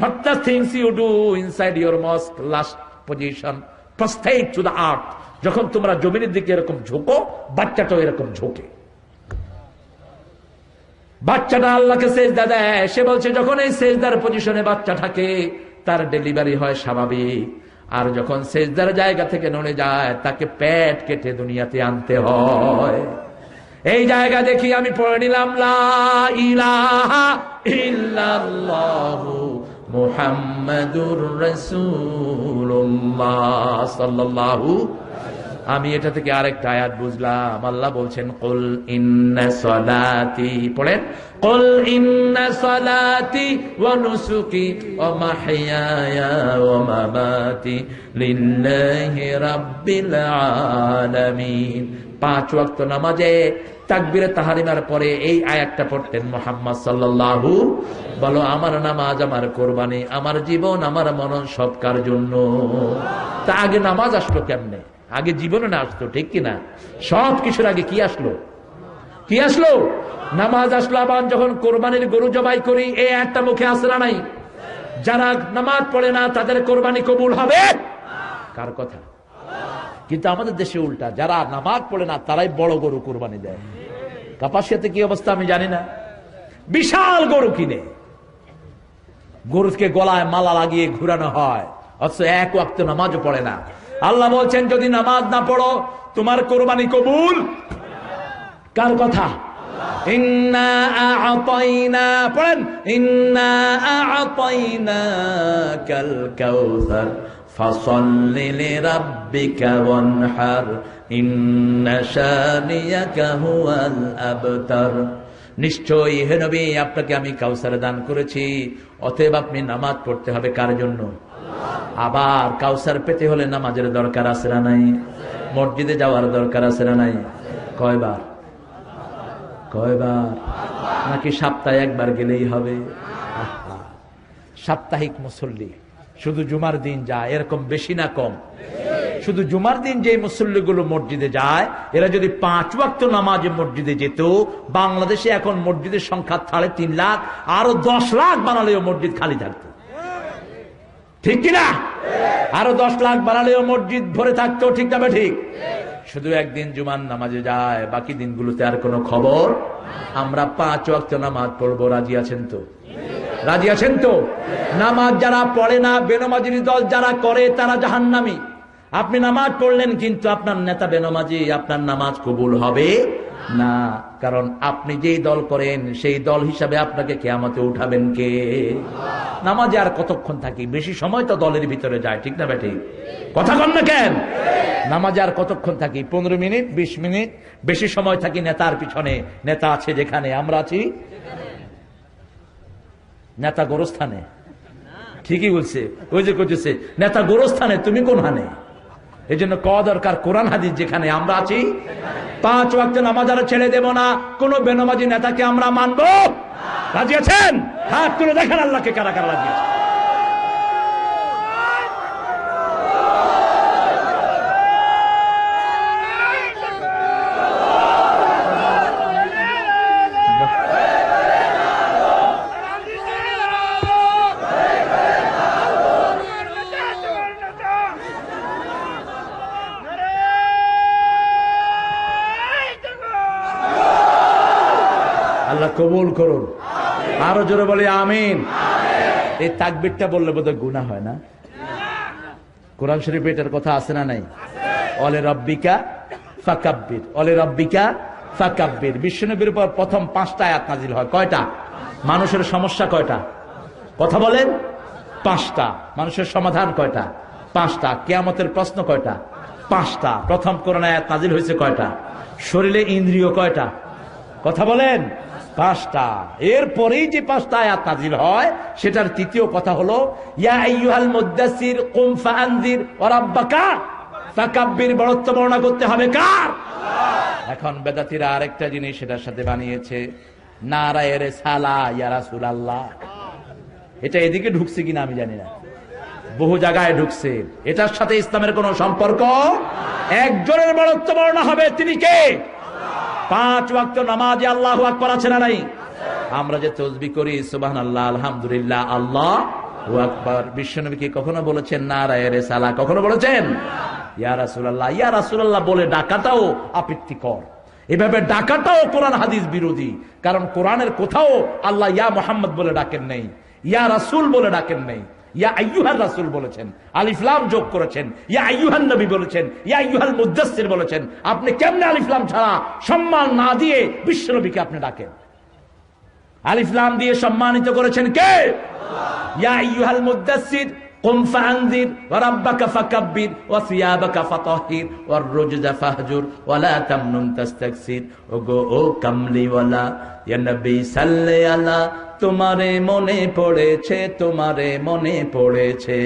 what the things you do inside your mosque, last position, prostrate to the earth. যখন তোমরা জমিনের দিকে এরকম ঝোঁকো, বাচ্চাটাও এরকম ঝোঁকে। বাচ্চাটা আল্লাহকে সিজদা দেয়। সে বলছে যখন এই সিজদার পজিশনে বাচ্চা থাকে তার ডেলিভারি হয় স্বাভাবিক, আর যখন সিজদার জায়গা থেকে নড়ে যায় তাকে পেট কেটে দুনিয়াতে আনতে হয়। এই জায়গা দেখি আমি পড়ে নিলাম লা ইলাহা ইল্লাল্লাহু মুহাম্মাদুর রাসূলুল্লাহ সাল্লাল্লাহু। আমি এটা থেকে আরেকটা আয়াত বুঝলাম। আল্লাহ বলছেন কুল ইন্না সলাতি, পড়েন, কুল ইন্না সলাতি ওয়া নুসুকি ওয়া মাহইয়ায়া ওয়া মামাতি লিল্লাহি রাব্বিল আলামিন। 5 ওয়াক্ত নামাজে তাকবীরে তাহরিমার পরে এই আয়াতটা পড়তেন মুহাম্মদ সাল্লাল্লাহু। বলো আমার নামাজ, আমার কোরবানি, আমার জীবন, আমার মনন সব কার জন্য? তা আগে নামাজ আসলো কেমনে? আগে জীবনে না আসতো, ঠিক কিনা? সব কিছুর আগে কি আসলো? কি আসলো? নামাজ আসলো। আবার যখন কোরবানির গরু জবাই করি এই একটা মুখে আসে না নাই? যারা নামাজ পড়ে না তাদের কোরবানি কবুল হবে? কার কথা? কিন্তু আমাদের দেশে উল্টা, যারা নামাজ পড়ে না তারাই বড় গরু কোরবানি দেয়। কাপাসিয়াতে কি অবস্থা আমি জানি না, বিশাল গরু কিনে গরুকে গলায় মালা লাগিয়ে ঘুরানো হয়, অথচ 1 ওয়াক্ত নামাজও পড়ে না। আল্লাহ বলছেন যদি নামাজ না পড়ো তোমার কোরবানি কবুল। কার কথা? ইন্না আ'তাইনা, পড়েন, ইন্না আ'তাইনাকাল কাউসার ফাসাল্লি লিরাব্বিকা ওয়ানহার ইন্না শানিয়াকা হুয়াল আবতার। নিশ্চয়ই হে নবী আপনাকে আমি কাউসার দান করেছি, অতএব আপনি নামাজ পড়তে হবে কার জন্য? আবার কাউসার পেতে হলে নামাজের দরকার আছে না নাই? মসজিদে যাওয়ার দরকার আছে না নাই? কয়বার? কয়বার? নাকি সপ্তাহে একবার গেলেই হবে? সাপ্তাহিক মুসল্লি শুধু জুমার দিন যায়, এরকম বেশি না কম? শুধু জুমার দিন যে মুসল্লিগুলো মসজিদে যায় এরা যদি 5 ওয়াক্ত নামাজে মসজিদে যেত, বাংলাদেশে এখন মসজিদের সংখ্যা 3.5 লাখ, আরো 10 লাখ বানালেও মসজিদ খালি থাকতো, ঠিক কিনা? আরো 10 লাখ বানালেও মসজিদ ভরে থাকতো, ঠিক না? ঠিক। শুধু একদিন জুমার নামাজে যায়, বাকি দিনগুলোতে আর কোনো খবর। আমরা 5 ওয়াক্ত নামাজ পড়বো, রাজি আছেন তো? রাজি আছেন তো? নামাজ যারা পড়ে না, বেনামাজির দল যারা করে তারা জাহান্নামী। আপনি নামাজ পড়লেন কিন্তু আপনার নেতা বেনামাজি, আপনার নামাজ কবুল হবে না। কারণ আপনি যেই দল করেন সেই দল হিসাবে আপনাকে কিয়ামতে উঠাবেন কে? নামাজে আর কতক্ষণ থাকি? বেশি সময় তো দলের ভিতরে যায়, ঠিক না বেঠিক? কথা কন না কেন? নামাজে আর কতক্ষণ থাকি? 15 মিনিট, 20 মিনিট। বেশি সময় থাকি নেতার পিছনে। নেতা আছে যেখানে, আমরা আছি নেতা গোরস্থানে। ঠিকই বলছে, ওই যে কইতেছে নেতা গোরস্থানে, তুমি কোন হানে? এই জন্য কওয়া দরকার কোরআন হাদিস যেখানে, আমরা আছি। 5 ওয়াক্ত নামাজ আর ছেড়ে দেব না। কোন বেনামাজি নেতাকে আমরা মানবো? রাজি আছেন? হাত তুলে দেখেন আল্লাহকে কারা কারা রাজি আছে। কবুল করুন। আরো জোরে বলি আমিন। এই তাকবীরটা বললে বোধহয় গুনাহ হয় না? কোরআন শরীফে এটার কথা আছে না নাই? ওয়ালি রাব্বিকা ফাকাব্বির, ওয়ালি রাব্বিকা ফাকাব্বির। বিশ্বনবীর উপর প্রথম 5টা আয়াত নাজিল হয়। কয়টা? মানুষের সমস্যা কয়টা? কথা বলেন। 5টা। মানুষের সমাধান কয়টা? 5টা। কিয়ামতের প্রশ্ন কয়টা? 5টা। প্রথম কোরআন আয়াত নাজিল হয়েছে কয়টা? শরীরে ইন্দ্রিয় কয়টা? কথা বলেন, 5টা। এরপরেই যে 5টা আয়াত নাজিল হয় সেটার তৃতীয় কথা হলো ইয়া আইয়ুহাল মুদ্দাসসির কুম ফাআনজির ওয়া রাব্বাকা ফাকাব্বির। বড়ত্ব বর্ণনা করতে হবে কার? এখন বেদাতীরা আরেকটা জিনিস সেটার সাথে বানিয়েছে, নারায়ে রিসালা ইয়া রাসূলুল্লাহ। এটা এদিকে ঢুকছে কিনা আমি জানি না, বহু জায়গায় ঢুকছে। এটার সাথে ইসলামের কোন সম্পর্ক। একজনের বড়ত্ব বর্ণনা হবে, তিনি কে? 5 ওয়াক্ত নামাজে আল্লাহু আকবার আছে না নাই? আমরা যে তাসবিহ করি সুবহানাল্লাহ, আলহামদুলিল্লাহ, আল্লাহু আকবার, বিশ্বনবী কি কখনো বলেছেন নারায়ে রিসালা? কখনো বলেছেন ইয়া রাসূলুল্লাহ? ইয়া রাসূলুল্লাহ বলে ডাকাটাও আপত্তিকর, এভাবে ডাকাটাও কোরআন হাদিস বিরোধী। কারণ কোরআনের কোথাও আল্লাহ ইয়া মুহাম্মদ বলে ডাকেন নাই, ইয়া রাসূল বলে ডাকেন নাই, ইয়া আইয়ুহার রাসূল বলেছেন, আলিফ লাম যোগ করেছেন, ইয়া আইয়ুহান নবী বলেছেন, ইয়া আইয়ুহাল মুদ্দাসসির বলেছেন। আপনি কেমনে আলিফ লাম ছাড়া সম্মান না দিয়ে বিশ্বনবীকে আপনি ডাকেন? আলিফ লাম দিয়ে সম্মানিত করেছেন কে? ইয়া আইয়ুহাল মুদ্দাসসির কুম ফাআনজির ওয়া রাব্বাকা ফাকাব্বির ওয়া সিয়াবাকা ফাতাহহির ওয়ার রুজজা ফাহজুর ওয়া লা তামনুন তাস্তাকসির। ওগো ও কামলিওয়ালা ইয়া নবী সাল্লি আলা, তোমারে মনে পড়েছে, তোমারে মনে পড়েছে,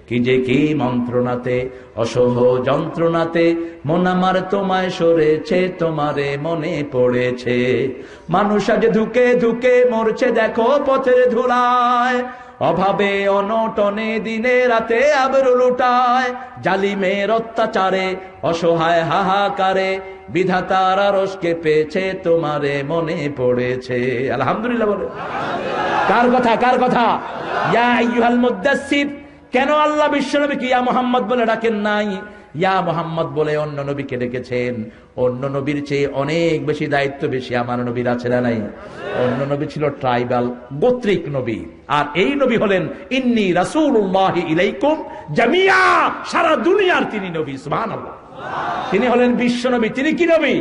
কি যে কি মন্ত্রণাতে অসহ যন্ত্রণাতে মন আমার তোমায় সরেছে, তোমারে মনে পড়েছে। মানুষ আজ ধুকে ধুকে মরছে দেখো পথের ধুলায়, অভাবে অনটনে দিনে রাতে আবরু লুটায়, জালিমের অত্যাচারে অসহায় হাহাকারে বিধাতার আরশকে পেয়েছে, তোমারে মনে পড়েছে। আলহামদুলিল্লাহ বলে। কার কথা? কার কথা? ইয়া আইয়ুহাল মুদ্দাসসির। কেন আল্লাহ বিশ্বনবীকে ইয়া মুহাম্মদ বলে ডাকেন নাই? ইয়া মুহাম্মদ বলে অন্য নবীকে ডেকেছেন। অন্য নবীর চেয়ে অনেক বেশি দায়িত্ব বেশি আমার নবীর, আছে না নাই? অন্য নবী ছিল ট্রাইবাল, গোত্রিক নবী, আর এই নবী হলেন ইন্নী রাসূলুল্লাহি ইলাইকুম জামিয়া, সারা দুনিয়ার তিনি নবী। সুবহানাল্লাহ। তিনি হলেন বিশ্বনবী। তিনি কি নবী?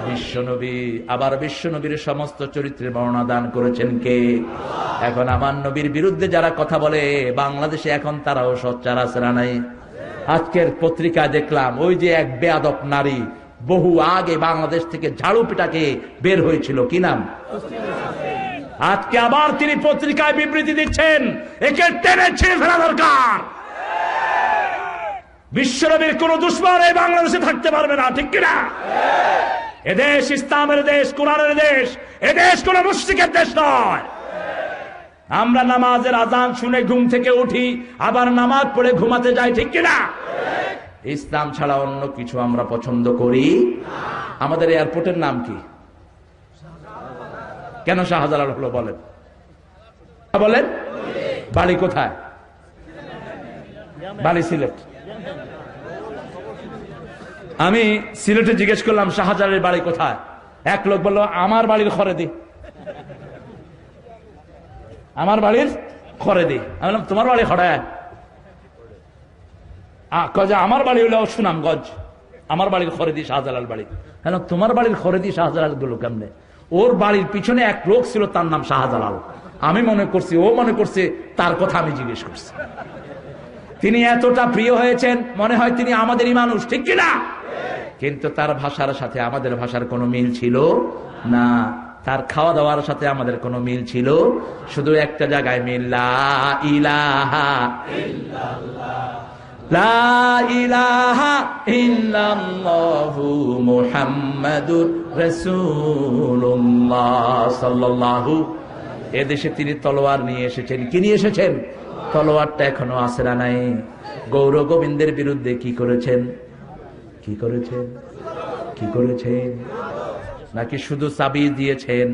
বিশ্বনবী। আবার বিশ্বনবীর সমস্ত চরিত্রের বর্ণনা দান করেছেন কে? এখন আমার নবীর বিরুদ্ধে যারা কথা বলে বাংলাদেশে এখন তারাও সোচ্চার আছে না নাই? আজকের পত্রিকায় দেখলাম ওই যে এক বেয়াদব নারী বহু আগে বাংলাদেশ থেকে ঝাড়ু পিটাকে বের হয়েছিল, কি নাম? আজকে আবার তিনি পত্রিকায় বিবৃতি দিচ্ছেন, একে টেনে ছিঁড়ে ফেলা দরকার। বিশ্বনবীর কোন দুশমন এই বাংলাদেশে থাকতে পারবে না, ঠিক কিনা? এদেশ ইসলামের দেশ, কোরআনের দেশ, এদেশ কোন মুশরিকের দেশ নয়। আমরা নামাজের আজান শুনে ঘুম থেকে উঠি, আবার নামাজ পড়ে ঘুমাতে যাই, ঠিক কিনা? ইসলাম ছাড়া অন্য কিছু আমরা পছন্দ করি। আমাদের এয়ারপোর্টের নাম কি? কেন শাহজালাল হলো বলেন? বলেন বাড়ি কোথায়? বাড়ি সিলেট। আমি সিলেটে জিজ্ঞেস করলাম শাহজালালের বাড়ি কোথায়? এক লোক বলল আমার বাড়ির খরেদি। আমার বাড়ির খরেদি। আমি বললাম তোমার বাড়ি খড়ায়? আমার বাড়ি হলো সুনামগঞ্জ, আমার বাড়ির খরেদি শাহজালাল বাড়ি। কেন তোমার বাড়ির খরেদি শাহজালাল গুলো কেমনে? ওর বাড়ির পিছনে এক লোক ছিল, তার নাম শাহজালাল। আমি মনে করছি ও মনে করছে তার কথা আমি জিজ্ঞেস করছি। তিনি এতটা প্রিয় হয়েছেন মনে হয় তিনি আমাদেরই মানুষ, ঠিক কিনা? কিন্তু তার ভাষার সাথে আমাদের ভাষার কোনো মিল ছিল না, তার খাওয়া দাওয়ার সাথে আমাদের কোনো মিল ছিল শুধু একটা জায়গায় মিল, লা ইলাহা ইল্লাল্লাহ, লা ইলাহা ইল্লাল্লাহু মুহাম্মাদুর রাসূলুল্লাহ সাল্লাল্লাহু। এদেশে তিনি তলোয়ার নিয়ে এসেছেন। কি নিয়ে এসেছেন? তলোয়ারটা এখনো আছে না নাই? গৌর গোবিন্দের বিরুদ্ধে কি করেছেন? কি করেছেন? কি করেছেন? নাকি শুধু তাবিজ দিয়েছেন?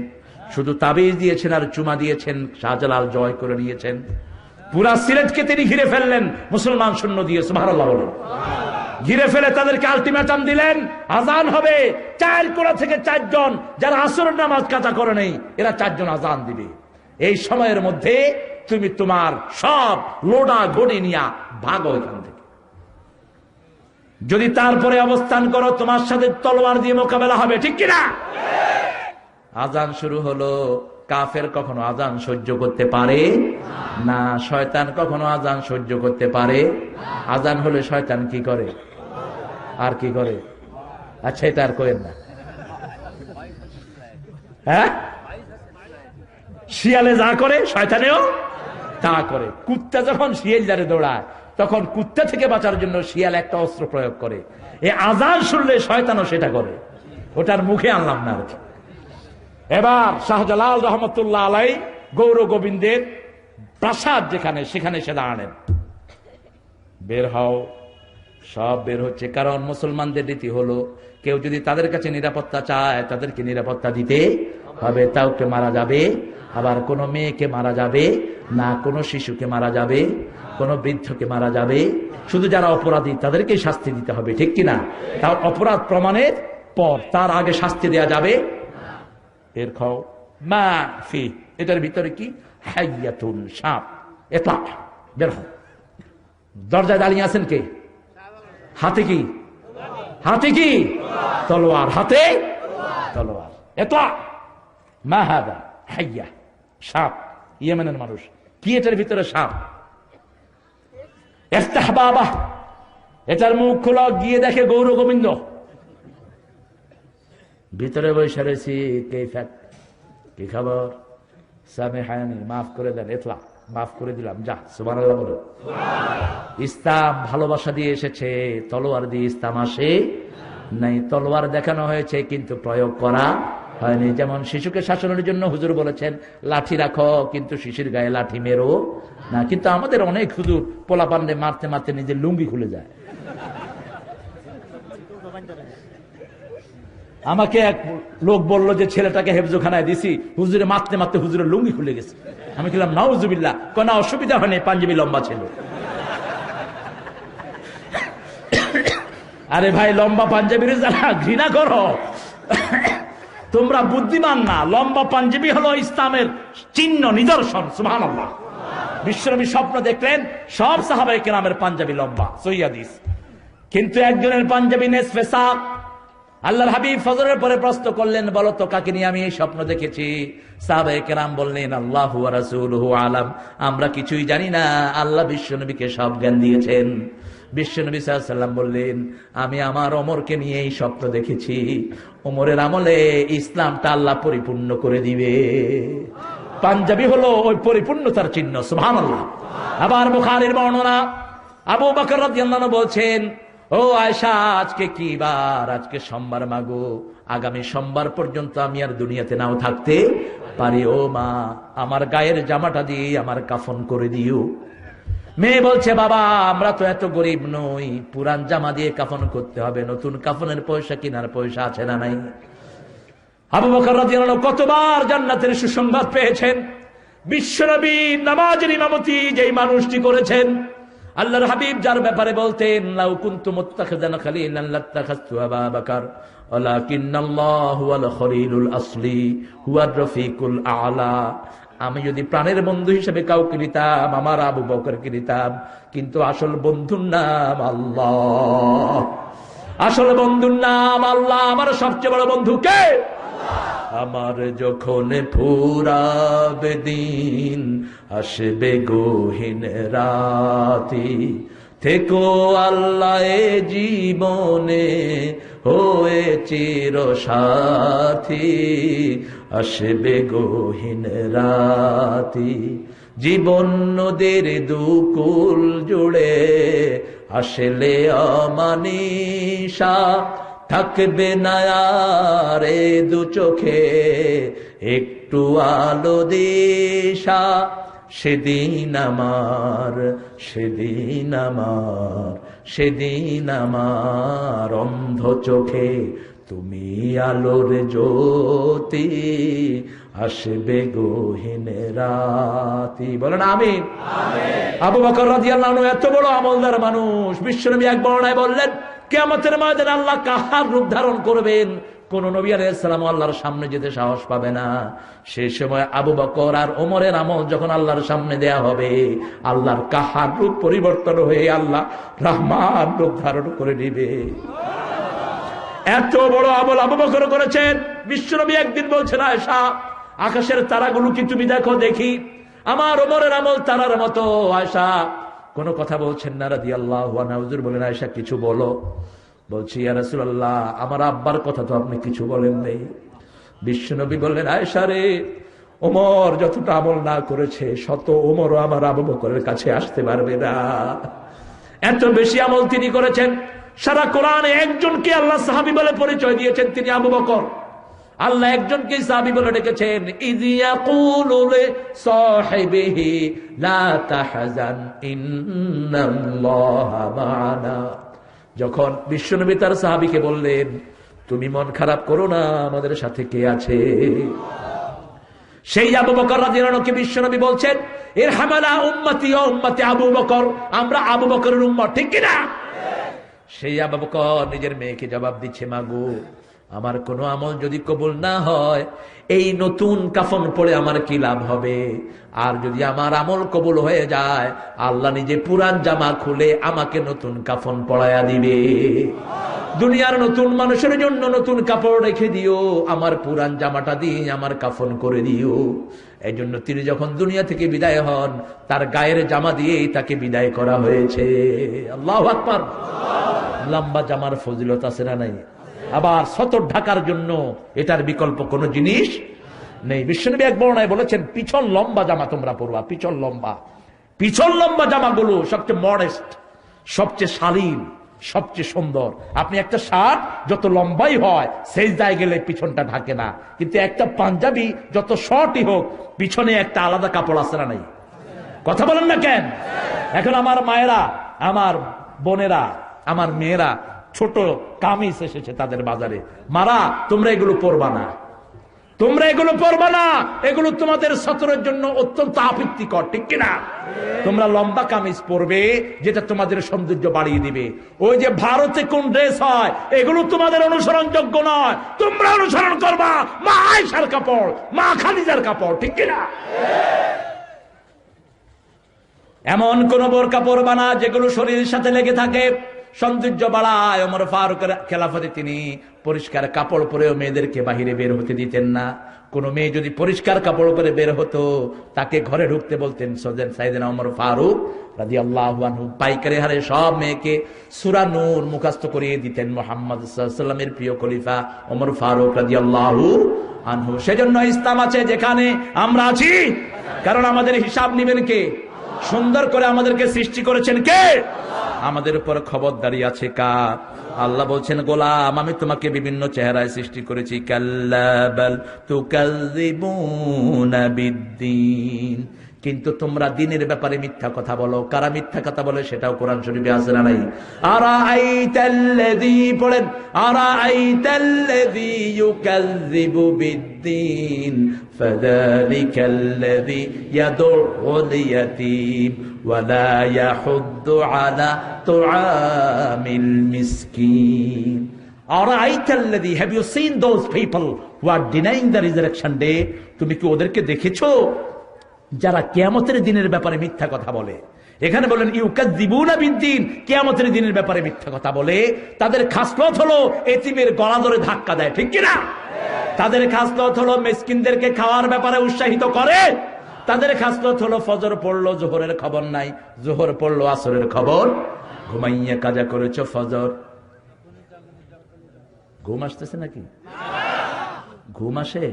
শুধু তাবিজ দিয়েছেন আর চুমা দিয়েছেন, শাহজালাল জয় করে নিয়েছেন। পুরা সিলেটকে তিনি ঘিরে ফেললেন মুসলমান সৈন্য দিয়ে। সুবহানাল্লাহ বলেন। ঘিরে ফেলে তাদেরকে আলটিমেটাম দিলেন, আজান হবে 4 কোণা থেকে 4 জন যারা আসরের নামাজ কাজা করে নেই, এরা 4 জন আজান দিবে। এই সময়ের মধ্যে তুমি তোমার সব লোডা গড়ি নিয়া ভাগো এখান থেকে। যদি তারপরে অবস্থান করো তোমার সাথে তলোয়ার দিয়ে মোকাবেলা হবে, ঠিক কিনা? আজান শুরু হলো। কাফের কখনো আজান সহ্য করতে পারে না, শয়তান কখনো আজান সহ্য করতে পারে। আজান হলে শয়তান কি করে? আর কি করে? আচ্ছা, এটা আর করেন না। হ্যাঁ, শিয়ালে যা করে শয়তানেও তা করে। কুত্তা যখন শিয়াল যারে দৌড়ায়, তখন কুত্তা থেকে বাঁচার জন্য শিয়াল একটা অস্ত্র প্রয়োগ করে। এই আজান শুনলে শয়তানও সেটা করে। ওটার মুখে আনলাম না আর কি। এবার শাহজালাল রহমতুল্লাহ আলাই গৌর গোবিন্দের প্রাসাদ যেখানে, সেখানে সে দাঁড়ালেন। বের হও। সব বের হচ্ছে, কারণ মুসলমানদের রীতি হলো কেউ যদি তাদের কাছে নিরাপত্তা চায় তাদেরকে নিরাপত্তা দিতে হবে। কাউকে মারা যাবে, আবার কোনো মেয়েকে মারা যাবে না, কোনো শিশুকে মারা যাবে, কোনো বৃদ্ধকে মারা যাবে। শুধু যারা অপরাধী তাদেরকেই শাস্তি দিতে হবে, ঠিক কিনা? তার অপরাধ প্রমাণের পর, তার আগে শাস্তি দেয়া যাবে। বের খাও। মা ফি, এটার ভিতরে কি? হাইয়াতুন, সাপ। এটা বের হও। দরজায় দাঁড়িয়ে আছেন কে? হাতে কি? হাতে কি? তলোয়ার। হাতে তলোয়ার। এটা মা হাদা হাইয়া, সাপ। ইয়েমেনের মানুষ। কি এটার ভিতরে? সাপ। ইফতাহ বাবা, এটার মুখ খোলা। গিয়ে দেখে গৌর গোবিন্দ ভিতরে বসে রয়েছি। কি খবর? সামেহানি, মাফ করে দেন। এতলা, মাফ করে দিলাম, যা। সুবহানাল্লাহ বলো। ইসলাম ভালোবাসা দিয়ে এসেছে, তলোয়ার দিয়ে ইসলাম আসে নাই। তলোয়ার দেখানো হয়েছে কিন্তু প্রয়োগ করা হয়নি। যেমন শিশুকে শাসনের জন্য হুজুর বলেছেন লাঠি রাখো, কিন্তু শিশুর গায়ে লাঠি মেরো না। কিন্তু আমাদের অনেক হুজুর পোলাপান্ডে মারতে মারতে নিজের লুঙ্গি খুলে যায়। আমাকে এক লোক বলল যে ছেলেটাকে হেফজোখানায় দিছি, হুজুরে মারতে মারতে হুজুরের লুঙ্গি খুলে গেছে। আমি বললাম নাউজুবিল্লাহ। কোন অসুবিধা হয়নি, পাঞ্জাবি লম্বা ছিল। আরে ভাই, লম্বা পাঞ্জাবির যারা ঘৃণা করো, তোমরা বুদ্ধিমান না। লম্বা পাঞ্জাবি হলো ইসলামের চিহ্ন, নিদর্শন। সুবহানাল্লাহ। বিশ্বনবী স্বপ্ন দেখলেন সব সাহাবায়ে কেরামের পাঞ্জাবি লম্বা, সহিহ হাদিস। কিন্তু একজনের পাঞ্জাবি নিসফে সাক। আল্লাহর হাবিব ফজরের পরে প্রশ্ন করলেন, বলো তো কাকে নিয়ে আমি এই স্বপ্ন দেখেছি? সাহাবায়ে কেরাম বললেন আল্লাহু ওয়া রাসূলুহু আলাম, আমরা কিছুই জানি না, আল্লাহ বিশ্বনবীকে সব জ্ঞান দিয়েছেন। বিশ্বনবী সাল্লাল্লাহু আলাইহি ওয়াসাল্লাম বললেন, আমি আমার ওমরকে নিয়ে এই স্বপ্ন দেখেছি, ওমরের আমলে ইসলামটা আল্লাহ পরিপূর্ণ করে দিবে। পাঞ্জাবি হলো ওই পরিপূর্ণতার চিহ্ন। সুবহানাল্লাহ। আবার বুখারীর বর্ণনা, আবু বকর রাদিয়াল্লাহু আনহু বলছেন, ও আয়েশা, আজকে কি বার? আজকে সোমবার মাগো, আগামী সোমবার পর্যন্ত আমি আর দুনিয়াতে নাও থাকতে পারি। ও মা, আমার গায়ের জামাটা দিয়ে আমার কাফন করে দিও। মেয়ে বলছে, বাবা আমরা তো এত গরিব নই, পুরান জামা দিয়ে কাফন করতে হবে, নতুন কাফনের পয়সা কেনার পয়সা আছে না নাই? আবু বকর রাদিয়াল্লাহু আনহু কতবার জান্নাতের সুসংবাদ পেয়েছেন। বিশ্বনবী নামাজের ইমামতি যেই মানুষটি করেছেন, আল্লাহর হাবিব যার ব্যাপারে বলতেন লাউ কুনতু মুত্তাখিযান খালিলান লাত্তাখাযতু আবা বকর ওয়ালাকিন্নাল্লাহু হুয়াল খলিলুল আসলি হুয়ার রফিকুল আলা। আমি যদি প্রাণের বন্ধু হিসেবে কাউকে নিতাম, আমার আবু বকরকে নিতাম, কিন্তু আসল বন্ধুর নাম আল্লাহ। আসল বন্ধুর নাম আল্লাহ। আমার সবচেয়ে বড় বন্ধু কে? আমার যখন ফুরাবে দিন, আসবে গহীন রাতি, থেকো আল্লাহ এ জীবনে হয়ে চির সাথী, আসবে গহীন রাতি। জীবন নদীর দুকুল জুড়ে আসলে অমানিসা, থাকবে না আর এ দু চোখে একটু আলো দিশা। সেদিন আমার, সেদিন আমার, সেদিন আমার অন্ধ চোখে তুমি আলোর জ্যোতি, আসবে গহীন রাতি। বলেন আমিন। আবু বকর রাদিয়াল্লাহু আনহু এত বড় আমলদার মানুষ। বিশ্বনবী এক বর্ণনায় বললেন, কিয়ামতের ময়দানে আল্লাহ কাহার রূপ ধারণ করবেন, কোন নবী আলাইহিস সালাম আল্লাহর সামনে যেতে সাহস পাবে না। সেই সময় আবু বকর আর ওমরের আমল যখন আল্লাহর সামনে দেয়া হবে, আল্লাহর কাহার রূপ পরিবর্তন হয়ে আল্লাহ রহমান রূপ ধারণ করে নেবে। এত বড় আমল আবু বকর করেছেন। বিশ্বনবী একদিন বলছেন, আয়েশা আকাশের তারাগুলো কি তুমি দেখো? দেখি। আমার ওমরের আমল তারার মতো। আয়েশা কোনো কথা বলছেন না রাদিয়াল্লাহু আনহা। হুজুর বলেন, আয়েশা কিছু বলো। বলছি ইয়া রাসূলুল্লাহ, আমার আব্বার কথা তো আপনি কিছু বলেন নাই। বিশ্বনবী বললেন, আয়েশা রে, ওমর যতটা আমল না করেছে শত ওমরও আমার আবু বকরের কাছে আসতে পারবে না। এত বেশি আমল তিনি করেছেন। সারা কোরআনে একজনকে আল্লাহ সাহাবী বলে পরিচয় দিয়েছেন, তিনি আবু বকর। আল্লাহ একজনকে সাহাবী বলে ডেকেছেন, ইয ইয়াকুলু লিসাহিবিহি লা তাহজান ইন্নাল্লাহা মা'ানা। যখন বিশ্বনবী তার সাহাবীকে বললেন, তুমি মন খারাপ করো না, আমাদের সাথে কে আছে? সেই আবু বকর রাদিয়াল্লাহু আনহুকে বিশ্বনবী বলছেন, ইরহামানা উম্মতি ওয়া উম্মতি আবু বকর, আমরা আবু বকরের উম্মত, ঠিক কি না? সেই আবু বকর নিজের মেয়েকে জবাব দিচ্ছে, মাগো, আমার কোনো আমল যদি কবুল না হয়, এই নতুন কাফন পরে আমার কি লাভ হবে? আর যদি আমার আমল কবুল হয়ে যায়, আল্লাহ নিজে পুরান জামা খুলে আমাকে নতুন কাফন পরায়া দিবে। দুনিয়ার নতুন মানুষের জন্য নতুন কাপড় রেখে দিও, আমার পুরান জামাটা দিয়ে আমার কাফন করে দিও। এই জন্য তিনি যখন দুনিয়া থেকে বিদায় হন, তার গায়ের জামা দিয়েই তাকে বিদায় করা হয়েছে। আল্লাহু আকবার। লম্বা জামার ফজিলত আছে না নাই? আবার সতর ঢাকার জন্য এটার বিকল্প কোন জিনিস নেই। বিশ্বনবী এক বর্ণনায় বলেছেন, পিছন লম্বা জামা তোমরা পরবা। পিছন লম্বা জামাগুলো সবচেয়ে মডেস্ট, সবচেয়ে শালীন, সবচেয়ে সুন্দর। আপনি একটা শার্ট যত লম্বাই হয়, সেজদায় গেলে পিছনটা ঢাকে না, কিন্তু একটা পাঞ্জাবি যত শর্টই হোক, পিছনে একটা আলাদা কাপড় আছে না নাই? কথা বলেন না কেন? এখন আমার মায়েরা, আমার বোনেরা, আমার মেয়েরা ছোট কামিজ এসেছে তাদের বাজারে, মারা তোমরা এগুলো পরবা না, এগুলো তোমাদের সতরের জন্য অত্যন্ত আপত্তিকর, ঠিক কিনা? তোমরা লম্বা কামিজ পরবে, যেটা তোমাদের সৌন্দর্য বাড়িয়ে দিবে। ওই যে ভারতে কোন ড্রেস হয়, এগুলো তোমাদের অনুসরণযোগ্য নয়। তোমরা অনুসরণ করবা মা আয়েশার কাপড়, মা খাদিজার কাপড়, ঠিক কিনা? এমন কোন বোরকা পরবা না যেগুলো শরীরের সাথে লেগে থাকে, সৌন্দর্য বাড়ায়। ওমর ফারুকের খেলাফতে তিনি পরিষ্কার কাপড় পরেও মেয়েদেরকে বাহিরে বের হতে দিতেন না। কোন মেয়ে যদি পরিষ্কার কাপড় পরে বের হতো, তাকে ঘরে ঢুকতে বলতেন সাইয়েদনা ওমর ফারুক রাদিয়াল্লাহু আনহু। পাইকারি হারে সব মেয়েকে সূরা নূর মুখস্থ করিয়ে দিতেন মুহাম্মদ সাল্লাল্লাহু আলাইহি ওয়াসাল্লামের প্রিয় খলিফা ওমর ফারুক রাদিয়াল্লাহু আনহু। সেজন্য ইসলাম আছে যেখানে আমরা আছি, কারণ আমাদের হিসাব নেবেন কে? সুন্দর করে আমাদেরকে সৃষ্টি করেছেন কে? আমাদের উপর খবরদারি আছে কার? আল্লাহ বলছেন, গোলাম, আমি তোমাকে বিভিন্ন চেহারায় সৃষ্টি করেছি। কাল্লা বাল তুকাযযিবুনা বিদ্দীন, কিন্তু তোমরা দিনের ব্যাপারে মিথ্যা কথা বলো। কারা মিথ্যা কথা বলে সেটাও কোরআন শরীফে আছে না নাই? আরাআইতাল্লাযী, পড়েন, আরাআইতাল্লাযী ইউকাযযিবু বিদ্দীন ফাযালিকাল্লাযী ইয়াদুল ইয়াতীম ওয়া লা ইয়াহুদ্দু আলা তুআমিল মিসকিন। আরাআইতাল্লাযী, have you seen those people who are denying the resurrection day? তুমি কি ওদেরকে দেখেছো যারা কিয়ামতের দিনের ব্যাপারে মিথ্যা কথা বলে? এখানে বলেন ইউকাযযিবুনা বিদ্দীন, কিয়ামতের দিনের ব্যাপারে মিথ্যা কথা বলে। তাদের খাসলত হলো এতিমের গলা ধরে ধাক্কা দেয়, ঠিক কিনা? তাদের খাসলত হলো মিসকিনদেরকে খাওয়ার ব্যাপারে উৎসাহিত করে। তাদের খাসলত হলো ফজর পড়লো, জোহরের খবর নাই, জোহর পড়লো, আসরের খবর, ঘুমাইয়া কাজা করেছো ফজর। ঘুম আসতেছে নাকি? ঘুম আসে?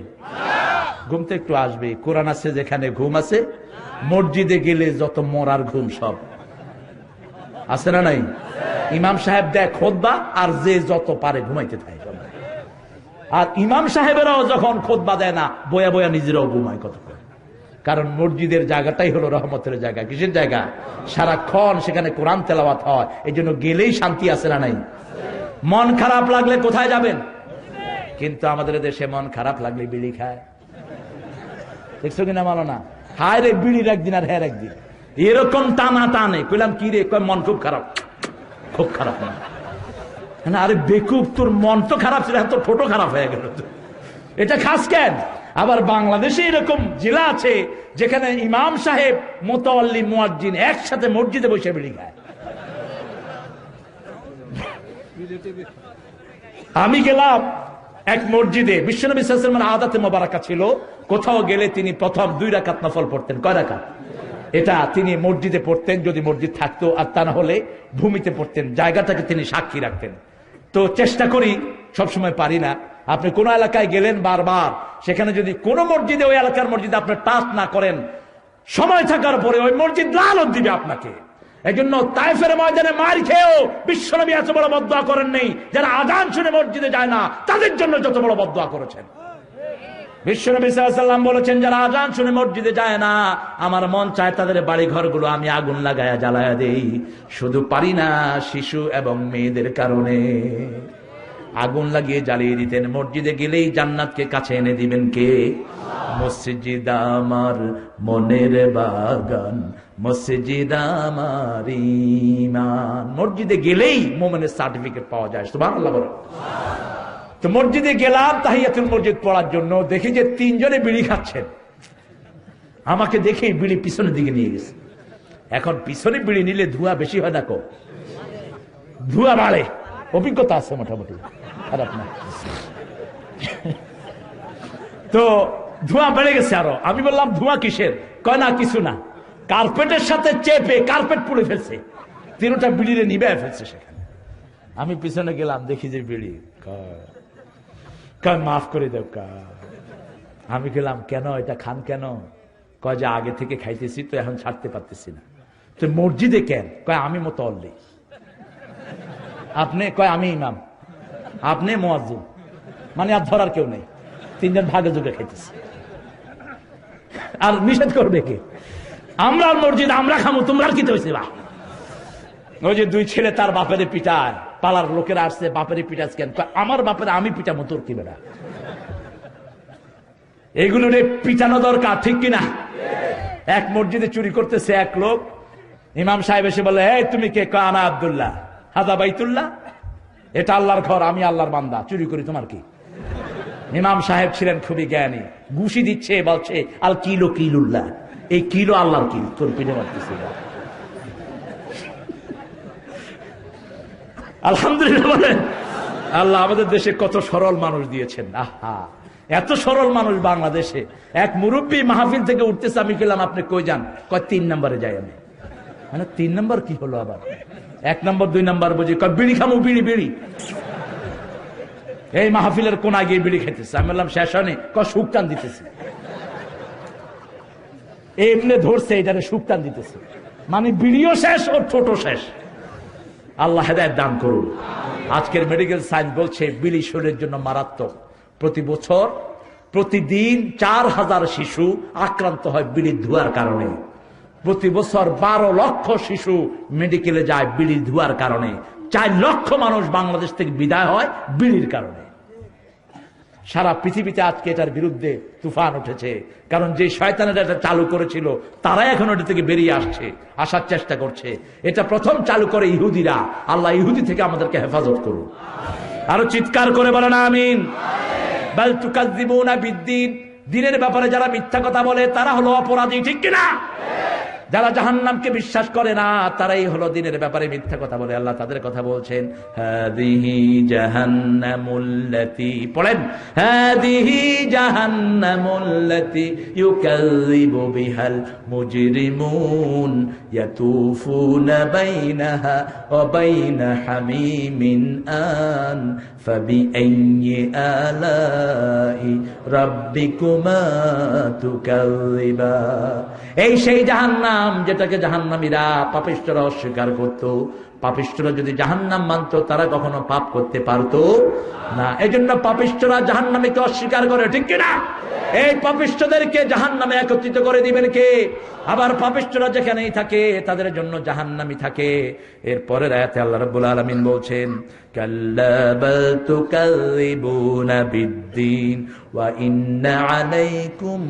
ঘুম তো একটু আসবে। কোরআন আছে যেখানে ঘুম আছে, মসজিদে গেলে যত মরার ঘুম সব আছে না নাই? ইমাম সাহেব দেয় খুতবা, আর যে যত পারে ঘুমাইতে থাকে। আর ইমাম সাহেবেরাও যখন খুতবা দেয় না, বয়া বয়া নিজেরাও ঘুমায় কতক্ষণ। কারণ মসজিদের জায়গাটাই হলো রহমতের জায়গা। কিসের জায়গা? সারাক্ষণ সেখানে কোরআন তেলাওয়াত হয়। এই জন্য গেলেই শান্তি আছে না নাই? মন খারাপ লাগলে কোথায় যাবেন? কিন্তু আমাদের দেশে মন খারাপ লাগলে বিড়ি খায়। দেখছো কিনা মানো না? হায় রে, বিড়ির একদিন আর হ্যার একদিন, এরকম টানা টানে। কইলাম কি রে? কয় মন খুব খারাপ। খুব খারাপ না? আরে বেকুব, তোর মন তো খারাপ ছিল, তোর ঠোঁটো খারাপ হয়ে গেল। এটা খাস কেন? আবার বাংলাদেশে এরকম জেলা আছে যেখানে ইমাম সাহেব, মুতাওয়াল্লি, মুয়াজ্জিন একসাথে মসজিদে বসে বিড়ি খায়। আমি গেলাম এক মসজিদে, বিশ্বনবী সাল্লাল্লাহু আলাইহি ওয়াসাল্লামের আদাতে মোবারকা ছিল, কোথাও গেলে তিনি প্রথম 2 রাকাত নফল পড়তেন। কয় রাকাত? এটা তিনি মসজিদে পড়তেন যদি মসজিদ থাকতো, আর তা না হলে ভূমিতে পড়তেন। জায়গাটাকে তিনি সাক্ষী রাখতেন। তো চেষ্টা করি, সবসময় পারি না। আপনি কোন এলাকায় গেলেন বারবার, সেখানে যদি কোন মসজিদে, ওই এলাকার মসজিদে আপনি টাচ না করেন, সময় থাকার পরে ওই মসজিদ লানত দিবে আপনাকে। এই জন্য তায়েফের ময়দানে মার খেয়েও বিশ্বনবী এত বড় বদদুয়া করেন নেই। যারা আযান শুনে মসজিদে যায় না, তাদের জন্য যত বড় বদদুয়া করেছেন। বিশ্বনবী সাল্লাল্লাহু আলাইহি ওয়াসাল্লাম বলেছেন, যারা আযান শুনে মসজিদে যায় না, আমার মন চায় তাদের বাড়ি ঘরগুলো আমি আগুন লাগায়া জ্বালায়া দেই। শুধু পারি না শিশু এবং মেয়েদের কারণে। আগুন লাগিয়ে জ্বালিয়ে দিতেন। মসজিদে গেলেই জান্নাতকে কাছে এনে দিবেন কে? মসজিদ আমার মনের বাগান, মসজিদ আমার ঈমান। মসজিদে গেলেই মুমিনের সার্টিফিকেট পাওয়া যায়। সুবহানাল্লাহ বলো। তো মসজিদে গেলাম তাহিয়াতুল মসজিদ পড়ার জন্য, দেখি যে 3 জনে বিড়ি খাচ্ছেন। আমাকে দেখেই বিড়ি পিছনের দিকে নিয়ে গেছে। এখন পিছনে বিড়ি নিলে ধোঁয়া বেশি হয় না, ধোঁয়া বাড়ে। অভিজ্ঞতা আছে মোটামুটি, খারাপ না। তো ধোঁয়া বেড়ে গেছে আরো। আমি বললাম ধোঁয়া কিসের? কয় না কিছু না, কার্পেটের সাথে চেপে কার্পেট পুড়ে ফেলছে, 3টা বিড়িরে নিবে ফেলছে সেখানে। আমি পিছনে গেলাম, দেখি যে বিড়ি। কয় মাফ করে দেব। আমি গেলাম, কেন এটা খান কেন? কয় যে আগে থেকে খাইতেছি তো এখন ছাড়তে পারতেছি না। তো মসজিদে কেন? কয় আমি মুতাল্লি। আপনি? কয় আমি ইমাম। আপনি মুয়াজ্জিন। মানে আর ধরার কেউ নেই, 3 জন ভাগে যুগে খাইতেছি। আর নিষেধ করবে কে? আমরা মসজিদ আমরা খামু, তোমরা কি হয়েছে? বা ওই যে 2 ছেলে তার বাপেরে পিটায়, পালার লোকেরা আসছে, বাপেরে পিটাস কেন? আমার বাপেরে আমি পিটামো, তোর কি বেড়া? এগুলো পিটানো দরকার, ঠিক কিনা? এক মসজিদে চুরি করতেছে এক লোক। ইমাম সাহেব এসে বলে, এই তুমি কে? আনা আব্দুল্লাহ, হাদা বাইতুল্লাহ, এটা আল্লাহর ঘর, আমি আল্লাহর বান্দা, চুরি করি তোমার কি? ইমাম সাহেব ছিলেন খুবই জ্ঞানী, ঘুষি দিচ্ছে, বলছে আল কিলো কিলুল্লাহ, এই কিলো আল্লাহর কি, তোর পিঠে মারতেছে। আলহামদুলিল্লাহ বলেন। আল্লাহ আমাদের দেশে কত সরল মানুষ দিয়েছেন। আহা, এত সরল মানুষ বাংলাদেশে। এক মুরব্বী মাহফিল থেকে উঠতেছে, আমি গেলাম, আপনি কই যান? কয় 3 নম্বরে যাই আমি। মানে 3 নম্বর কি হলো আবার? 1 নম্বর 2 নম্বর বুঝি। কয় বিড়ি খামু, বিড়ি বিড়ি। এই মাহফিলের কোনায় গিয়ে বিড়ি খেতেছে। আমি বললাম শেষ হয়নি। কয় সুকটান দিতেছে। এমনি ধরছে, এটারে সুকটান দিতেছে, মানে বিড়িও শেষ, ওর ছোট শেষ। আল্লাহ হেদায়েত দান করুন। আজকের মেডিকেল সায়েন্স বলছে বিড়ি শরীরের জন্য মারাত্মক। প্রতি বছর প্রতিদিন 4000 শিশু আক্রান্ত হয় বিড়ির ধোঁয়ার কারণে। প্রতি বছর 12 লক্ষ শিশু মেডিকেলে যায় বিড়ির ধোঁয়ার কারণে। 4 লক্ষ মানুষ বাংলাদেশ থেকে বিদায় হয় বিড়ির কারণে। সারা পৃথিবীতে আজকে এটার বিরুদ্ধে তুফান উঠেছে, কারণ যে শয়তানেরা এটা চালু করেছিল তারাই এখন ওটা থেকে বেরিয়ে আসছে, আসার চেষ্টা করছে। এটা প্রথম চালু করে ইহুদিরা। আল্লাহ ইহুদি থেকে আমাদেরকে হেফাজত করুন। আরো চিৎকার করে বলেন আমিন। বাল তুকাজ্জিবুনা বিদ্দিন, দিনের ব্যাপারে যারা মিথ্যা কথা বলে তারা হলো অপরাধী, ঠিক কিনা? যারা জাহান্নামকে বিশ্বাস করে না তারাই হলো দিনের ব্যাপারে মিথ্যা কথা বলে। আল্লাহ তাদের কথা বলছেন, হাদিহি জাহান্নামুল্লাতী, পড়েন, হাদিহি জাহান্নামুল্লাতী ইউকাযযিবু বিহাল মুজরিমুন ইয়াতুফুনা বাইনাহা ওয়া বাইনা হামিমিন আন ফাবিআইয়ি আলাই রাব্বিকুমা তুকাযযিবা। এই সেই জাহান্নাম যেটাকে জাহান্নামীরা পাপিষ্ঠরা অস্বীকার করত। পাপিষ্ঠরা যদি জাহান্নাম মানত তারা কখনো পাপ করতে পারতো না। এই জন্য পাপিষ্ঠরা জাহান্নামীকে অস্বীকার করে, ঠিক কিনা? এই পাপিষ্ঠদেরকে জাহান্নামে একত্রিত করে দিবেন কে? আবার পাপিষ্ঠরা যেখানেই থাকে তাদের জন্য জাহান্নামী থাকে। এরপরের আয়াতে আল্লাহ রাব্বুল আলামিন বলছেন, কাল্লা বাল তুকাযযিবুনা বিদ্দীন ওয়া ইন্না আলাইকুম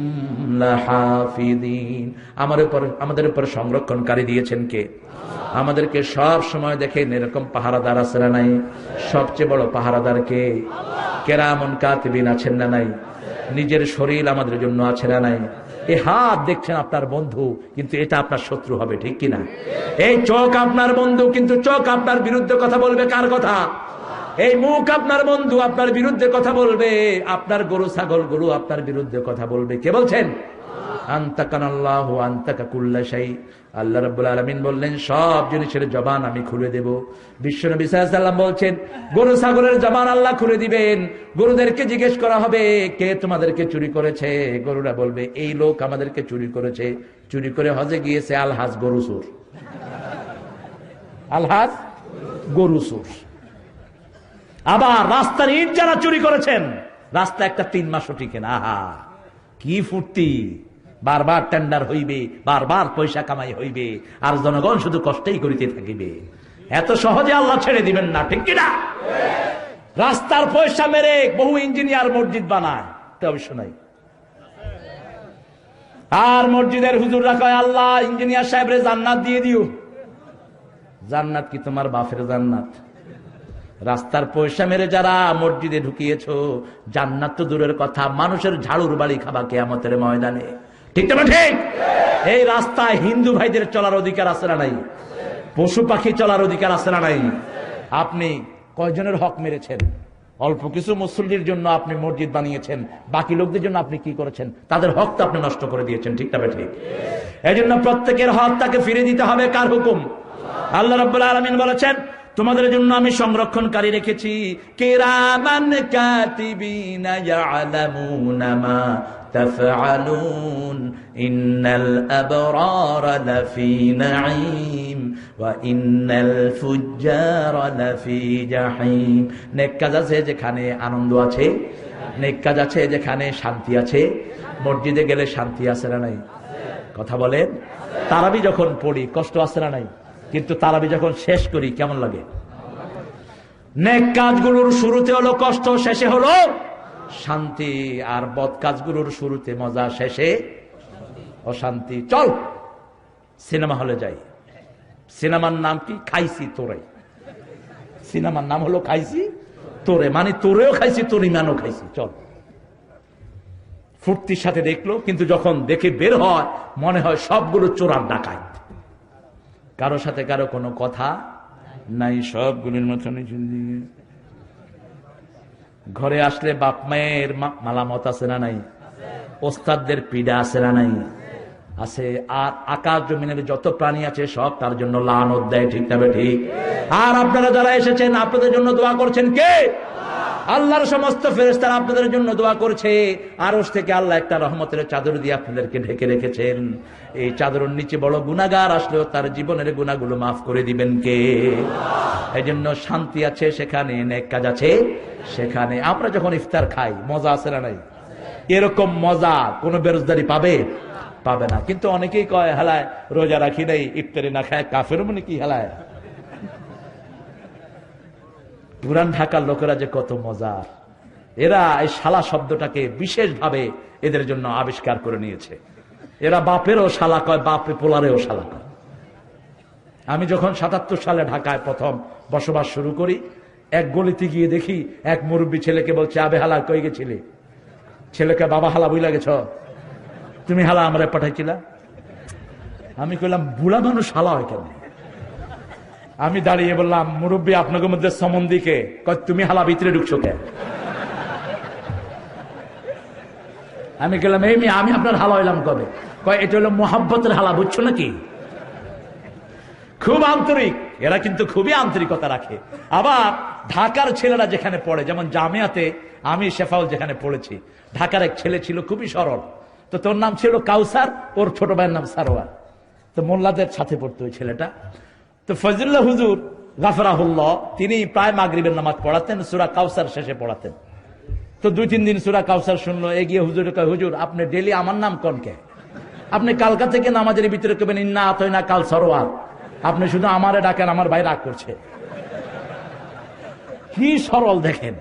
লাহাফিযিন। আমাদের উপর সংরক্ষণকারী দিয়েছেন কে? আমাদেরকে সব সময় দেখেন এরকম পাহারাদার আছে না নাই? সবচেয়ে বড় পাহারাদার কে? কেরামুন কাতিবিন আছেন না নাই? নিজের শরীর আমাদের জন্য আছে না নাই? এই হাত দেখছেন আপনার বন্ধু, কিন্তু এটা আপনার শত্রু হবে, ঠিক কিনা? এই চোখ আপনার বন্ধু, কিন্তু চোখ আপনার বিরুদ্ধে কথা বলবে। কার কথা? এই মুখ আপনার বন্ধু, আপনার বিরুদ্ধে কথা বলবে। আপনার গরু ছাগল গুলো আপনার বিরুদ্ধে কথা বলবে। কে বলছেন? আনতাকানাল্লাহু আনতাকা কুল্লা শাই। আল্লাহ রাব্বুল আলামিন বললেন সব জিনিসের জবান আমি খুলে দেব। বিশ্বনবী সাল্লাল্লাহু আলাইহি ওয়াসাল্লাম বলছেন গরু ছাগলের জবান আল্লাহ খুলে দিবেন। গরুদেরকে জিজ্ঞেস করা হবে কে তোমাদেরকে চুরি করেছে, গরুরা বলবে এই লোক আমাদেরকে চুরি করেছে, চুরি করে হজে গিয়েছে, আলহাজ গরু চোর, আলহাজ গরু চোর। আবার রাস্তার ইট যারা চুরি করেছেন, রাস্তা একটা 3 মাসও টিকে না, আহা কি ফুর্তি, বারবার টেন্ডার হইবে, বারবার পয়সা কামাই হইবে, আর জনগণ শুধু কষ্টই করিতে থাকিবে। এত সহজে আল্লাহ ছেড়ে দিবেন না, ঠিক কিনা? রাস্তার পয়সা মেরে বহু ইঞ্জিনিয়ার মসজিদ বানায়, তা অবশ্য নাই। আর মসজিদের হুজুররা কয় আল্লাহ ইঞ্জিনিয়ার সাহেবরে জান্নাত দিয়ে দিও। জান্নাত কি তোমার বাপের জান্নাত? রাস্তার পয়সা মেরে যারা মসজিদে ঢুকিয়েছো, জান্নাত তো দূরের কথা, মানুষের ঝাড়ুর বাড়ি খাবা কিয়ামতের ময়দানে, ঠিক না? ঠিক। এই রাস্তায় হিন্দু ভাইদের চলার অধিকার আছে না নাই? পশু পাখি চলার অধিকার আছে না নাই? আপনি কয়জনের হক মেরেছেন? অল্প কিছু মুসল্লির জন্য আপনি মসজিদ বানিয়েছেন, বাকি লোকদের জন্য আপনি কি করেছেন? তাদের হক তো আপনি নষ্ট করে দিয়েছেন, ঠিক না? ঠিক। এই জন্য প্রত্যেকের হক তাকে ফিরে দিতে হবে। কার হুকুম? আল্লাহ রাব্বুল আলামিন বলেছেন তোমাদের জন্য আমি সংরক্ষণকারী রেখেছি, কিরামান কাতিবিনা ইয়ালামুনা মা তাফআলুন ইন্নাল আবরারা লাফি নাঈম ওয়া ইন্নাল ফুজ্জারা লাফি জাহিম। নেক কাজ আছে যেখানে আনন্দ আছে, নেক কাজ আছে যেখানে শান্তি আছে। মসজিদে গেলে শান্তি আছে না নাই? কথা বলেন। তারাবি যখন পড়ি কষ্ট আছে না নাই? কিন্তু তারাবি যখন শেষ করি কেমন লাগে? নেক কাজগুলোর শুরুতে হলো কষ্ট, শেষে হলো শান্তি। আর বদ কাজগুলোর শুরুতে মজা, শেষে অশান্তি। চল সিনেমা হলে যাই। সিনেমার নাম কি? খাইছি তোরে। সিনেমার নাম হলো খাইছি তোরে, মানে তোরেও খাইছি, তোর ইমানও খাইছি। চল, ফুর্তির সাথে দেখলো, কিন্তু যখন দেখে বের হয় মনে হয় সবগুলো চোরার ডাকাত, কারো সাথে কারো কোনো কথা নাই, সবগুলোর মতনই চলছে। ঘরে আসলে বাপ মায়ের মালামত আছে না নাই? ওস্তাদদের পীড়া আছে না নাই? আছে। আর আকাশ জমিনের যত প্রাণী আছে সব তার জন্য লানত দেয়, ঠিক না? ঠিক। আর আপনারা যারা এসেছেন আপনাদের জন্য দোয়া করছেন কে? আল্লাহর সমস্ত ফেরেশতারা আপনাদের জন্য দোয়া করছে। আরশ থেকে আল্লাহ একটা রহমতের চাদর দিয়ে আপনাদেরকে ঢেকে রেখেছেন। এই চাদরের নিচে বড় গুনাহগার আসলেও তার জীবনের গুনাহগুলো মাফ করে দিবেন কে? এই জন্য শান্তি আছে সেখানে, নেক কাজ আছে সেখানে। আমরা যখন ইফতার খাই মজা আছে না নাই? এরকম মজা কোন বেরোজগারি পাবে? পাবে না। কিন্তু অনেকেই কয় হালায় রোজা রাখি নাই, ইফতারি না খায় কাফের, মনে কি হালায়। পুরান ঢাকার লোকেরা যে কত মজার, এরা এই শালা শব্দটাকে বিশেষভাবে এদের জন্য আবিষ্কার করে নিয়েছে। এরা বাপেরও শালা কয়, বাপে পোলারেও শালা কয়। আমি যখন ৭৭ সালে ঢাকায় প্রথম বসবাস শুরু করি, এক গলিতে গিয়ে দেখি এক মুরব্বী ছেলেকে বলছে, আবে হালা কই গেছিলে? ছেলেকে, বাবা হালা বইলা গেছ, তুমি হালা আমরা পাঠাইছিলা। আমি কইলাম বুড়া মানুষ হালা হয় কেন? আমি দাঁড়িয়ে বললাম, মুরব্বী আপনাকে মধ্যে সম্বন্ধীকে, তুমি হালা ভিতরে ঢুকছো কে? আমি গেলাম, এই মেয়ে আমি আপনার হালা হইলাম কবে? কয় এটা হলো মোহাব্বতের হালা, বুঝছো নাকি? খুব আন্তরিক, এরা কিন্তু খুবই আন্তরিকতা রাখে। আবার ঢাকার ছেলেরা যেখানে পড়ে, যেমন জামিয়াতে আমি শেফাউল যেখানে পড়েছি, ঢাকার এক ছেলে ছিল খুবই সরল। তো তোর নাম ছিল কাউসার, ওর ছোট ভাইয়ের নাম সারোয়ার। তো মোল্লাদের সাথে পড়তো ওই ছেলেটা। তো ফজলুল্লাহ হুজুর গাফরাহুল্লাহ তিনি প্রায় মাগরিবের নামাজ পড়াতেন, সূরা কাউসার শেষে পড়াতেন। তো 2-3 দিন সূরা কাউসার শুনলো, এগিয়ে হুজুরে কয়, হুজুর আপনি ডেলি আমার নাম কোন কে? আপনি কালকা থেকে নামাজের ভিতরে কবেন ইন্না আতাইনা কাল সরোয়ার, আপনি শুধু আমারে ডাকেন, আমার ভাই রাগ করছে। কি সরল দেখেন।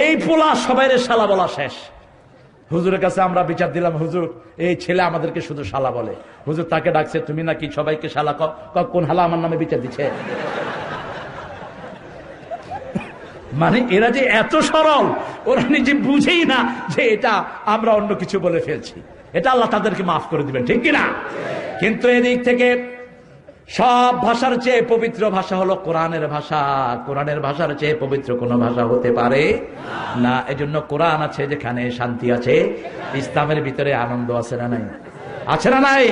এই পোলা সবাইরে শালা বলা শেষ। হুজুরের কাছে আমরা বিচার দিলাম, হুজুর এই ছেলে আমাদেরকে শুধু শালা বলে। হুজুর তাকে ডাকছে, তুমি নাকি সবাইকে শালা কোন হালা আমার নামে বিচার দিচ্ছে? মানে এরা যে এত সরল, ওরা নিজে বুঝেই না যে এটা আমরা অন্য কিছু বলে ফেলছি। এটা আল্লাহ তাদেরকে মাফ করে দিবেন, ঠিক কিনা? কিন্তু এদিক থেকে সব ভাষার চেয়ে পবিত্র ভাষা হলো কোরআনের ভাষা। কোরআনের ভাষার চেয়ে পবিত্র কোন ভাষা হতে পারে না। এজন্য কোরআন আছে যেখানে শান্তি আছে, ইসলামের ভিতরে আনন্দ আছে না নাই? আছে না নাই?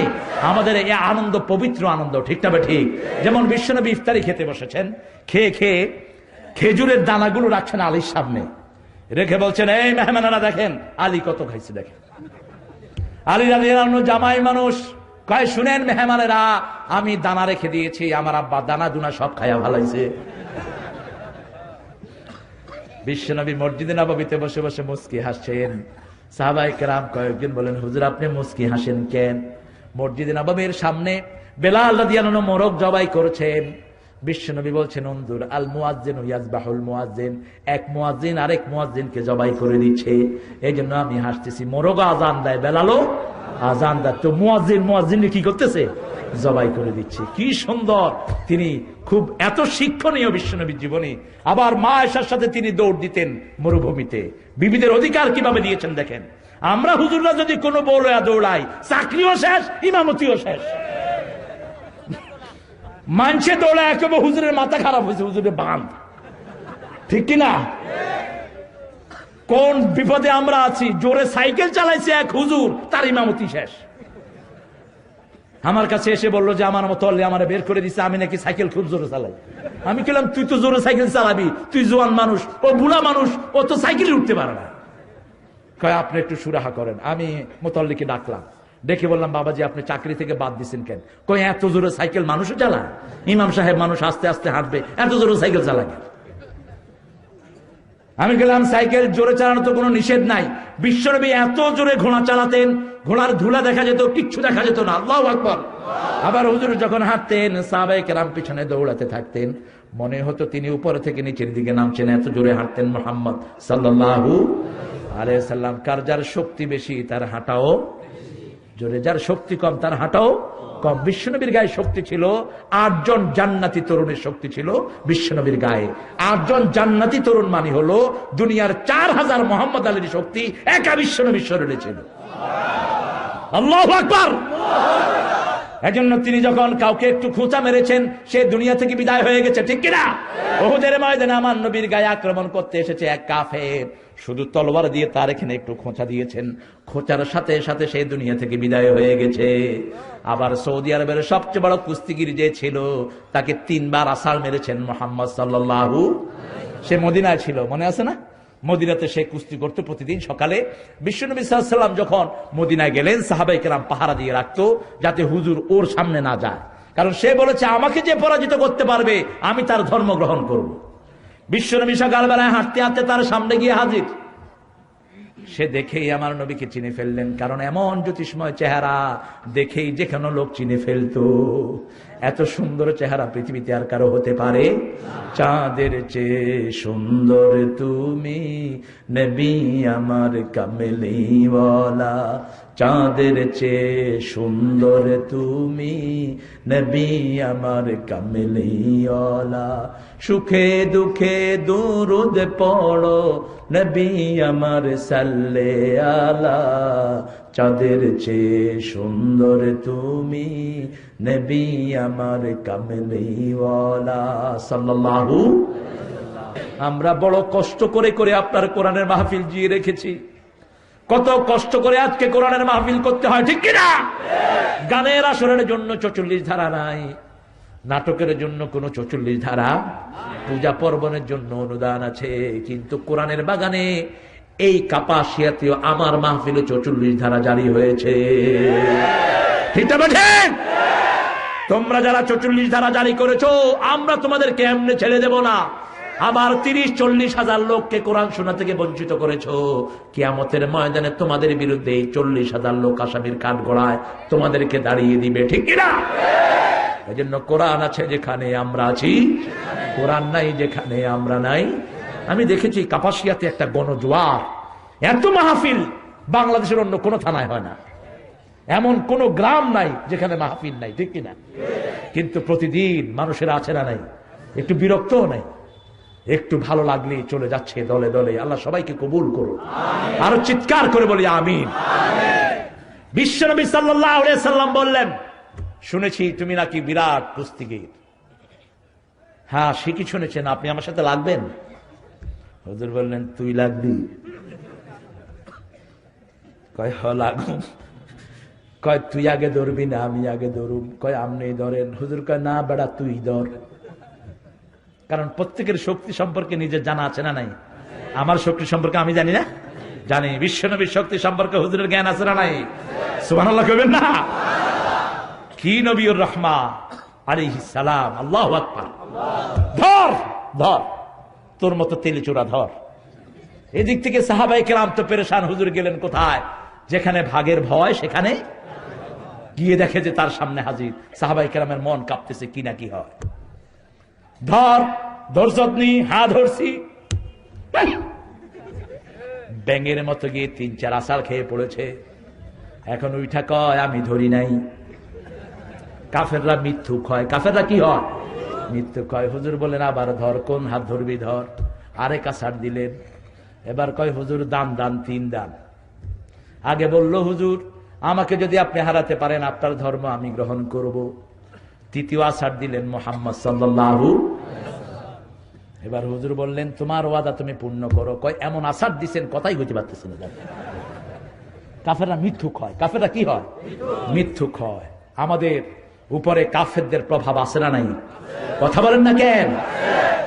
আমাদের এই আনন্দ পবিত্র আনন্দ, ঠিক না ঠিক? যেমন বিশ্বনবী ইফতারি খেতে বসেছেন, খেয়ে খেয়ে খেজুরের দানাগুলো রাখছেন আলীর সামনে, রেখে বলছেন, এই মেহমানেরা দেখেন আলী কত খাইছে দেখেন। আলী রাদিয়াল্লাহু আনহু জামাই মানুষ, কয় শুনেন মেহমানেরা, আমি দানা রেখে দিয়েছি, আমার আব্বা দানা দুনা সব খায়া ভালাইছে। বিশ্বনবী মসজিদে নববীতে বসে বসে মুস্কি হাসছেন। সাহাবায়ে কেরাম কয়েকজন বলেন, হুজুর আপনি মুস্কি হাসেন কেন? মসজিদে নববীর সামনে বেলাল রাদিয়াল্লাহু আনহু মোরগ জবাই করেছেন। বিশ্বনবী বলছেন, উনজুর আল মুয়াজ্জিনু ইয়াজবাহুল মুয়াজ্জিন, এক মুয়াজ্জিন আরেক মুয়াজ্জিনকে জবাই করে দিচ্ছে, এই জন্য আমি হাসতেছি। মোরগ আজান দেয়, বেলালও আজান দেয়, তো মুয়াজ্জিন কি করতেছে? জবাই করে দিচ্ছে। কি সুন্দর! তিনি খুব এত শিক্ষণীয় বিশ্বনবীর জীবনী। আবার মা আয়েশার সাথে তিনি দৌড় দিতেন মরুভূমিতে, বিবিদের অধিকার কিভাবে দিয়েছেন দেখেন। আমরা হুজুররা যদি কোনো বউলয়া দৌড়াই, চাকরিও শেষ, ইমামতিও শেষ। মানছে দৌড়ায় একেবারে হুজুরের মাথা খারাপ হয়েছে, হুজুরের বাঁধ, ঠিক কিনা? কোন বিপদে আমরা আছি! জোরে সাইকেল চালাইছে এক হুজুর, তার ইমামতি শেষ। আমার কাছে এসে বললো যে আমার মতো আমার বের করে দিচ্ছে, আমি নাকি সাইকেল খুব জোরে চালাই। আমি বললাম, তুই তো জোরে সাইকেল চালাবি, তুই জোয়ান মানুষ, ও বুড়া মানুষ, ও তো সাইকেলে উঠতে পারে না। কয় আপনি একটু সুরাহা করেন। আমি মুতাল্লিকে ডাকলাম, ডেকে বললাম, বাবাজি আপনি চাকরি থেকে বাদ দিচ্ছেন কেন? কয় এত জোরে সাইকেল মানুষও চালায়? ইমাম সাহেব মানুষ আস্তে আস্তে হাঁটবে, এত জোরে সাইকেল চালায়? আমি গেলাম, সাইকেল জোরে চালানো তো কোনো নিষেধ নাই। বিশ্বনবী এত জোরে ঘোড়া চালাতেন, ঘোড়ার ধুলা দেখা যেত, কিচ্ছু দেখা যেত না। আল্লাহু আকবার। আবার হুজুর যখন হাঁটতেন, সাহাবায়ে কেরাম পিছনে দৌড়াতে থাকতেন, মনে হতো তিনি উপরে থেকে নিচের দিকে নামছেন, এত জোরে হাঁটতেন মুহাম্মদ সাল্লাল্লাহু আলাইহি সাল্লাম। কার যার শক্তি বেশি তার হাঁটাও জোরে, যার শক্তি কম তার হাঁটাও কম। বিশ্বনবীর গায়ে শক্তি ছিল, 8 জন জান্নাতি তরুণের শক্তি ছিল বিশ্বনবীর গায়ে। 8 জন জান্নাতি তরুণ মানে হলো দুনিয়ার 4000 মোহাম্মদ আলীর শক্তি একা বিশ্বনবীর শরীরে ছিল। আল্লাহু আকবার। এজন্য তিনি যখন কাউকে একটু খোঁচা মেরেছেন, সে দুনিয়া থেকে বিদায় হয়ে গেছে, ঠিক কিনা? উহুদের ময়দানে আমার নবীর গায়ে আক্রমণ করতে এসেছে এক কাফের, শুধু তলোয়ার দিয়ে তার এখানে একটু খোঁচা দিয়েছেন, খোঁচার সাথে সাথে সেই দুনিয়া থেকে বিদায় হয়ে গেছে। আবার সৌদি আরবের সবচেয়ে বড় কুস্তিগির যে ছিল, তাকে 3 বার আসাল মেরেছেন মুহাম্মদ সাল্লাল্লাহু। সে মদিনায় ছিল, মনে আছে না? মদিনাতে সে কুস্তি করতে প্রতিদিন সকালে। বিশ্বনবী সাল্লাল্লাহু আলাইহি ওয়াসাল্লাম যখন মদিনায় গেলেন, সাহাবায়ে কেরাম পাহারা দিয়ে রাখতো যাতে হুজুর ওর সামনে না যায়, কারণ সে বলেছে আমাকে যে পরাজিত করতে পারবে আমি তার ধর্ম গ্রহণ করব। বিশ্বনবী সকালবেলায় হাঁটতে হাঁটতে তার সামনে গিয়ে হাজির। সে দেখেই আমার নবীকে চিনে ফেললেন, কারণ এমন জ্যোতিষময় চেহারা দেখেই যে কোনো লোক চিনে ফেলতো। এত সুন্দর চেহারা পৃথিবীতে আর কারো হতে পারে? চাঁদের চেয়ে সুন্দর তুমি নবী আমার কামলিওয়ালা, চাঁদের চেয়ে সুন্দর তুমি নবী আমার কামলিওয়ালা, সুখে দুঃখে দুরুদ পড়ো নবী আমার সাল্লে আলা, চাঁদের চেয়ে সুন্দর তুমি নবী আমার কামলিওয়ালা সাল্লাল্লাহু। আমরা বড় কষ্ট করে করে আপনার কোরআনের মাহফিল জিয়ে রেখেছি, কত কষ্ট করে আজকে কোরআনের মাহফিল করতে হয়, ঠিক কিনা? গানের আসরের জন্য 44 ধারা নাই, নাটকের জন্য কোন 44 ধারা, পূজা পার্বণের জন্য অনুদান আছে, কিন্তু কোরআনের বাগানে এই কাপাসিয়াতেও আমার মাহফিলে 44 ধারা জারি হয়েছে, ঠিক না? তোমরা যারা 44 ধারা জারি করেছো, আমরা তোমাদেরকে এমনি ছেড়ে দেব না। আবার 30-40 হাজার লোককে কোরআন শোনা থেকে বঞ্চিত করেছো, কিয়ামতের ময়দানে তোমাদের বিরুদ্ধে 40 হাজার লোক আসামির কাঠগড়ায় তোমাদেরকে দাঁড়িয়ে দিবে, ঠিক কিনা? এই জন্য কোরআন আছে যেখানে আমরা আছি, কোরআন নাই যেখানে আমরা নাই। আমি দেখেছি কাপাসিয়াতে একটা গণজোয়ার, এত মাহফিল বাংলাদেশের অন্য কোন থানায় হয় না, এমন কোন গ্রাম নাই যেখানে মাহফিল নাই, ঠিক কিনা? কিন্তু প্রতিদিন মানুষের আছে না নাই, একটু বিরক্তও নাই, একটু ভালো লাগলেই চলে যাচ্ছে দলে দলে। আল্লাহ সবাইকে কবুল করুন, আরো চিৎকার করে বলি আমিন। বিশ্বনবী সাল্লাল্লাহু আলাইহি সাল্লাম বললেন, শুনেছি তুমি নাকি বিরাট কুস্তিগীর। হ্যাঁ ঠিকই শুনেছেন, আপনি আমার সাথে লাগবেন? হুজুর বললেন, তুই লাগবি? কয় হ লাগুম। কয় তুই আগে ধরবি না আমি আগে ধরুম? কয় আপনি ধরেন। হুজুর কয় না বেড়া তুই ধর। কারণ প্রত্যেকের শক্তি সম্পর্কে নিজের জানা আছে না নাই? আমার শক্তি সম্পর্কে আমি জানি না? জানি। বিশ্বনবীর শক্তি সম্পর্কে হুজুরের জ্ঞান আছে না নাই? সুবহানাল্লাহ কইবেন না? কি নবীর রহমা আলাইহিস সালাম। আল্লাহু আকবার। ধর ধর, তোর মতো তেলিচোরা ধর। এদিক থেকে সাহাবায়ে কেরাম তো পেরেশান। হুজুর গেলেন কোথায়? যেখানে ভাগের ভয় সেখানে গিয়ে দেখে যে তার সামনে হাজির। সাহাবায়ে কেরামের মন কাঁপতেছে, কি না কি হয়। ধর ধরছনি? হ্যাঁ ধরছি। ব্যাঙের মতো গিয়ে 3-4 আছাড় খেয়ে পড়েছে। এখন উইঠা কয় আমি ধরি নাই। কাফেররা মিথ্যুক হয়। কাফেররা কি হয়? মিথ্যুক হয়। হুজুর বলেন আবার ধর। কোন হাত ধরবি? ধর। আরেক আছাড় দিলেন। এবার কয় হুজুর দান দান, 3 দান। আগে বলল হুজুর আমাকে যদি আপনি হারাতে পারেন আপনার ধর্ম আমি গ্রহণ করব। তৃতীয় আছাড় দিলেন মুহাম্মদ সাল্লাল্লাহু। এবার হুজুর বললেন তোমার ওয়াদা তুমি পূর্ণ করো। কয় এমন আছাড় দিচ্ছেন কথাই বুঝতে পারতেছেন না। কাফেররা মিথ্যুক হয়। কাফেররা কি হয়? মিথ্যুক হয়। আমাদের উপরে কাফেরদের প্রভাব আছে না নাই? কথা বলেন না কেন?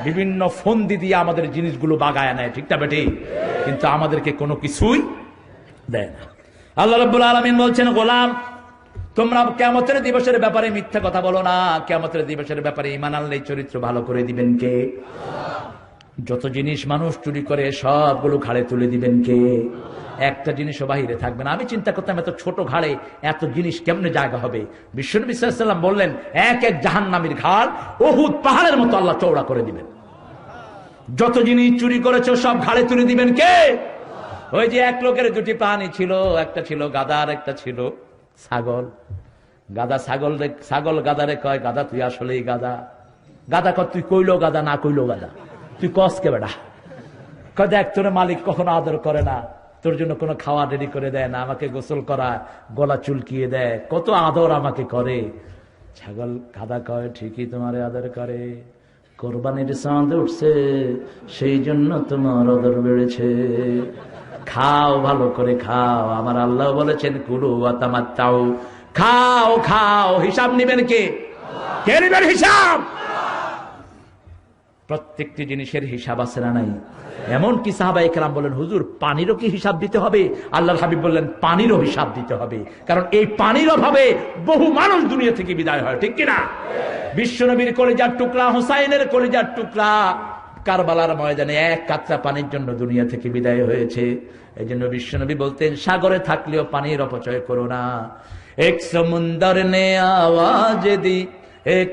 বিভিন্ন ফন্দি দিয়ে আমাদের জিনিসগুলো বাগায় নেয়, ঠিক না বেটি? কিন্তু আমাদেরকে কোনো কিছুই দেয় না। আল্লাহ রাব্বুল আলামিন বলছেন গোলাম তোমরা কিয়ামতের দিবসের ব্যাপারে মিথ্যা কথা বলো না। কিয়ামতের দিবসের ব্যাপারে ঈমান আনলে চরিত্র ভালো করে দিবেন কে? যত জিনিস মানুষ চুরি করে সবগুলো ঘাড়ে তুলে দিবেন কে? একটা জিনিসও বাহিরে থাকবে না। আমি চিন্তা করতাম এত ছোট ঘাড়ে এত জিনিস কেমনে জায়গা হবে? বিশ্বনবী সাল্লাল্লাহু আলাইহি ওয়াসাল্লাম বললেন এক এক জাহান্নামীর ঘাড় উহুদ পাহাড়ের মতো আল্লাহ চওড়া করে দিবেন। যত জিনিস চুরি করেছো সব ঘাড়ে তুলে দিবেন কে? ওই যে এক লোকের 2টি প্রাণী ছিল, একটা ছিল গাধা আর একটা ছিল ছাগল। গাধা ছাগল গাধারে কয় গাধা তুই আসলেই গাধা। গাধা কয় তুই কইলো গাধা না কইলো গাধা, তুই কস কে বেড়া? কয় দেখ তোর মালিক কখনো আদর করে না, তোর জন্য কোনো খাওয়া রেডি করে দেয় না, আমাকে গোসল করায়, গলা চুলকিয়ে দেয়, কত আদর আমাকে করে। ছাগল গাধা কয় ঠিকই তোমারে আদর করে, কোরবানির চাঁদ উঠছে সেই জন্য তোমার আদর বেড়েছে। খাও ভালো করে খাও, আমার আল্লাহ বলেছেন কুলু ওয়া তামাত্তাউ, খাও খাও। হিসাব নিবেন কে? কে নিবেন হিসাব? প্রত্যেকটি জিনিসের হিসাব আছে না নাই? এমনকি সাহাবায়ে কেরাম বলেন হুজুর পানিরও কি হিসাব দিতে হবে? আল্লাহর হাবিব বললেন পানিরও হিসাব দিতে হবে, কারণ এই পানির অভাবে বহু মানুষ দুনিয়া থেকে বিদায় হয়, ঠিক কিনা? বিশ্বনবীর কলিজার টুকরা, হুসাইনের কলিজার টুকরা কারবালার ময়দানে 1 কাতরা পানির জন্য দুনিয়া থেকে বিদায় হয়েছে। এই জন্য বিশ্বনবী বলতেন সাগরে থাকলেও পানির অপচয় করো না। এক সমুন্দর নে আওয়াজ দি এক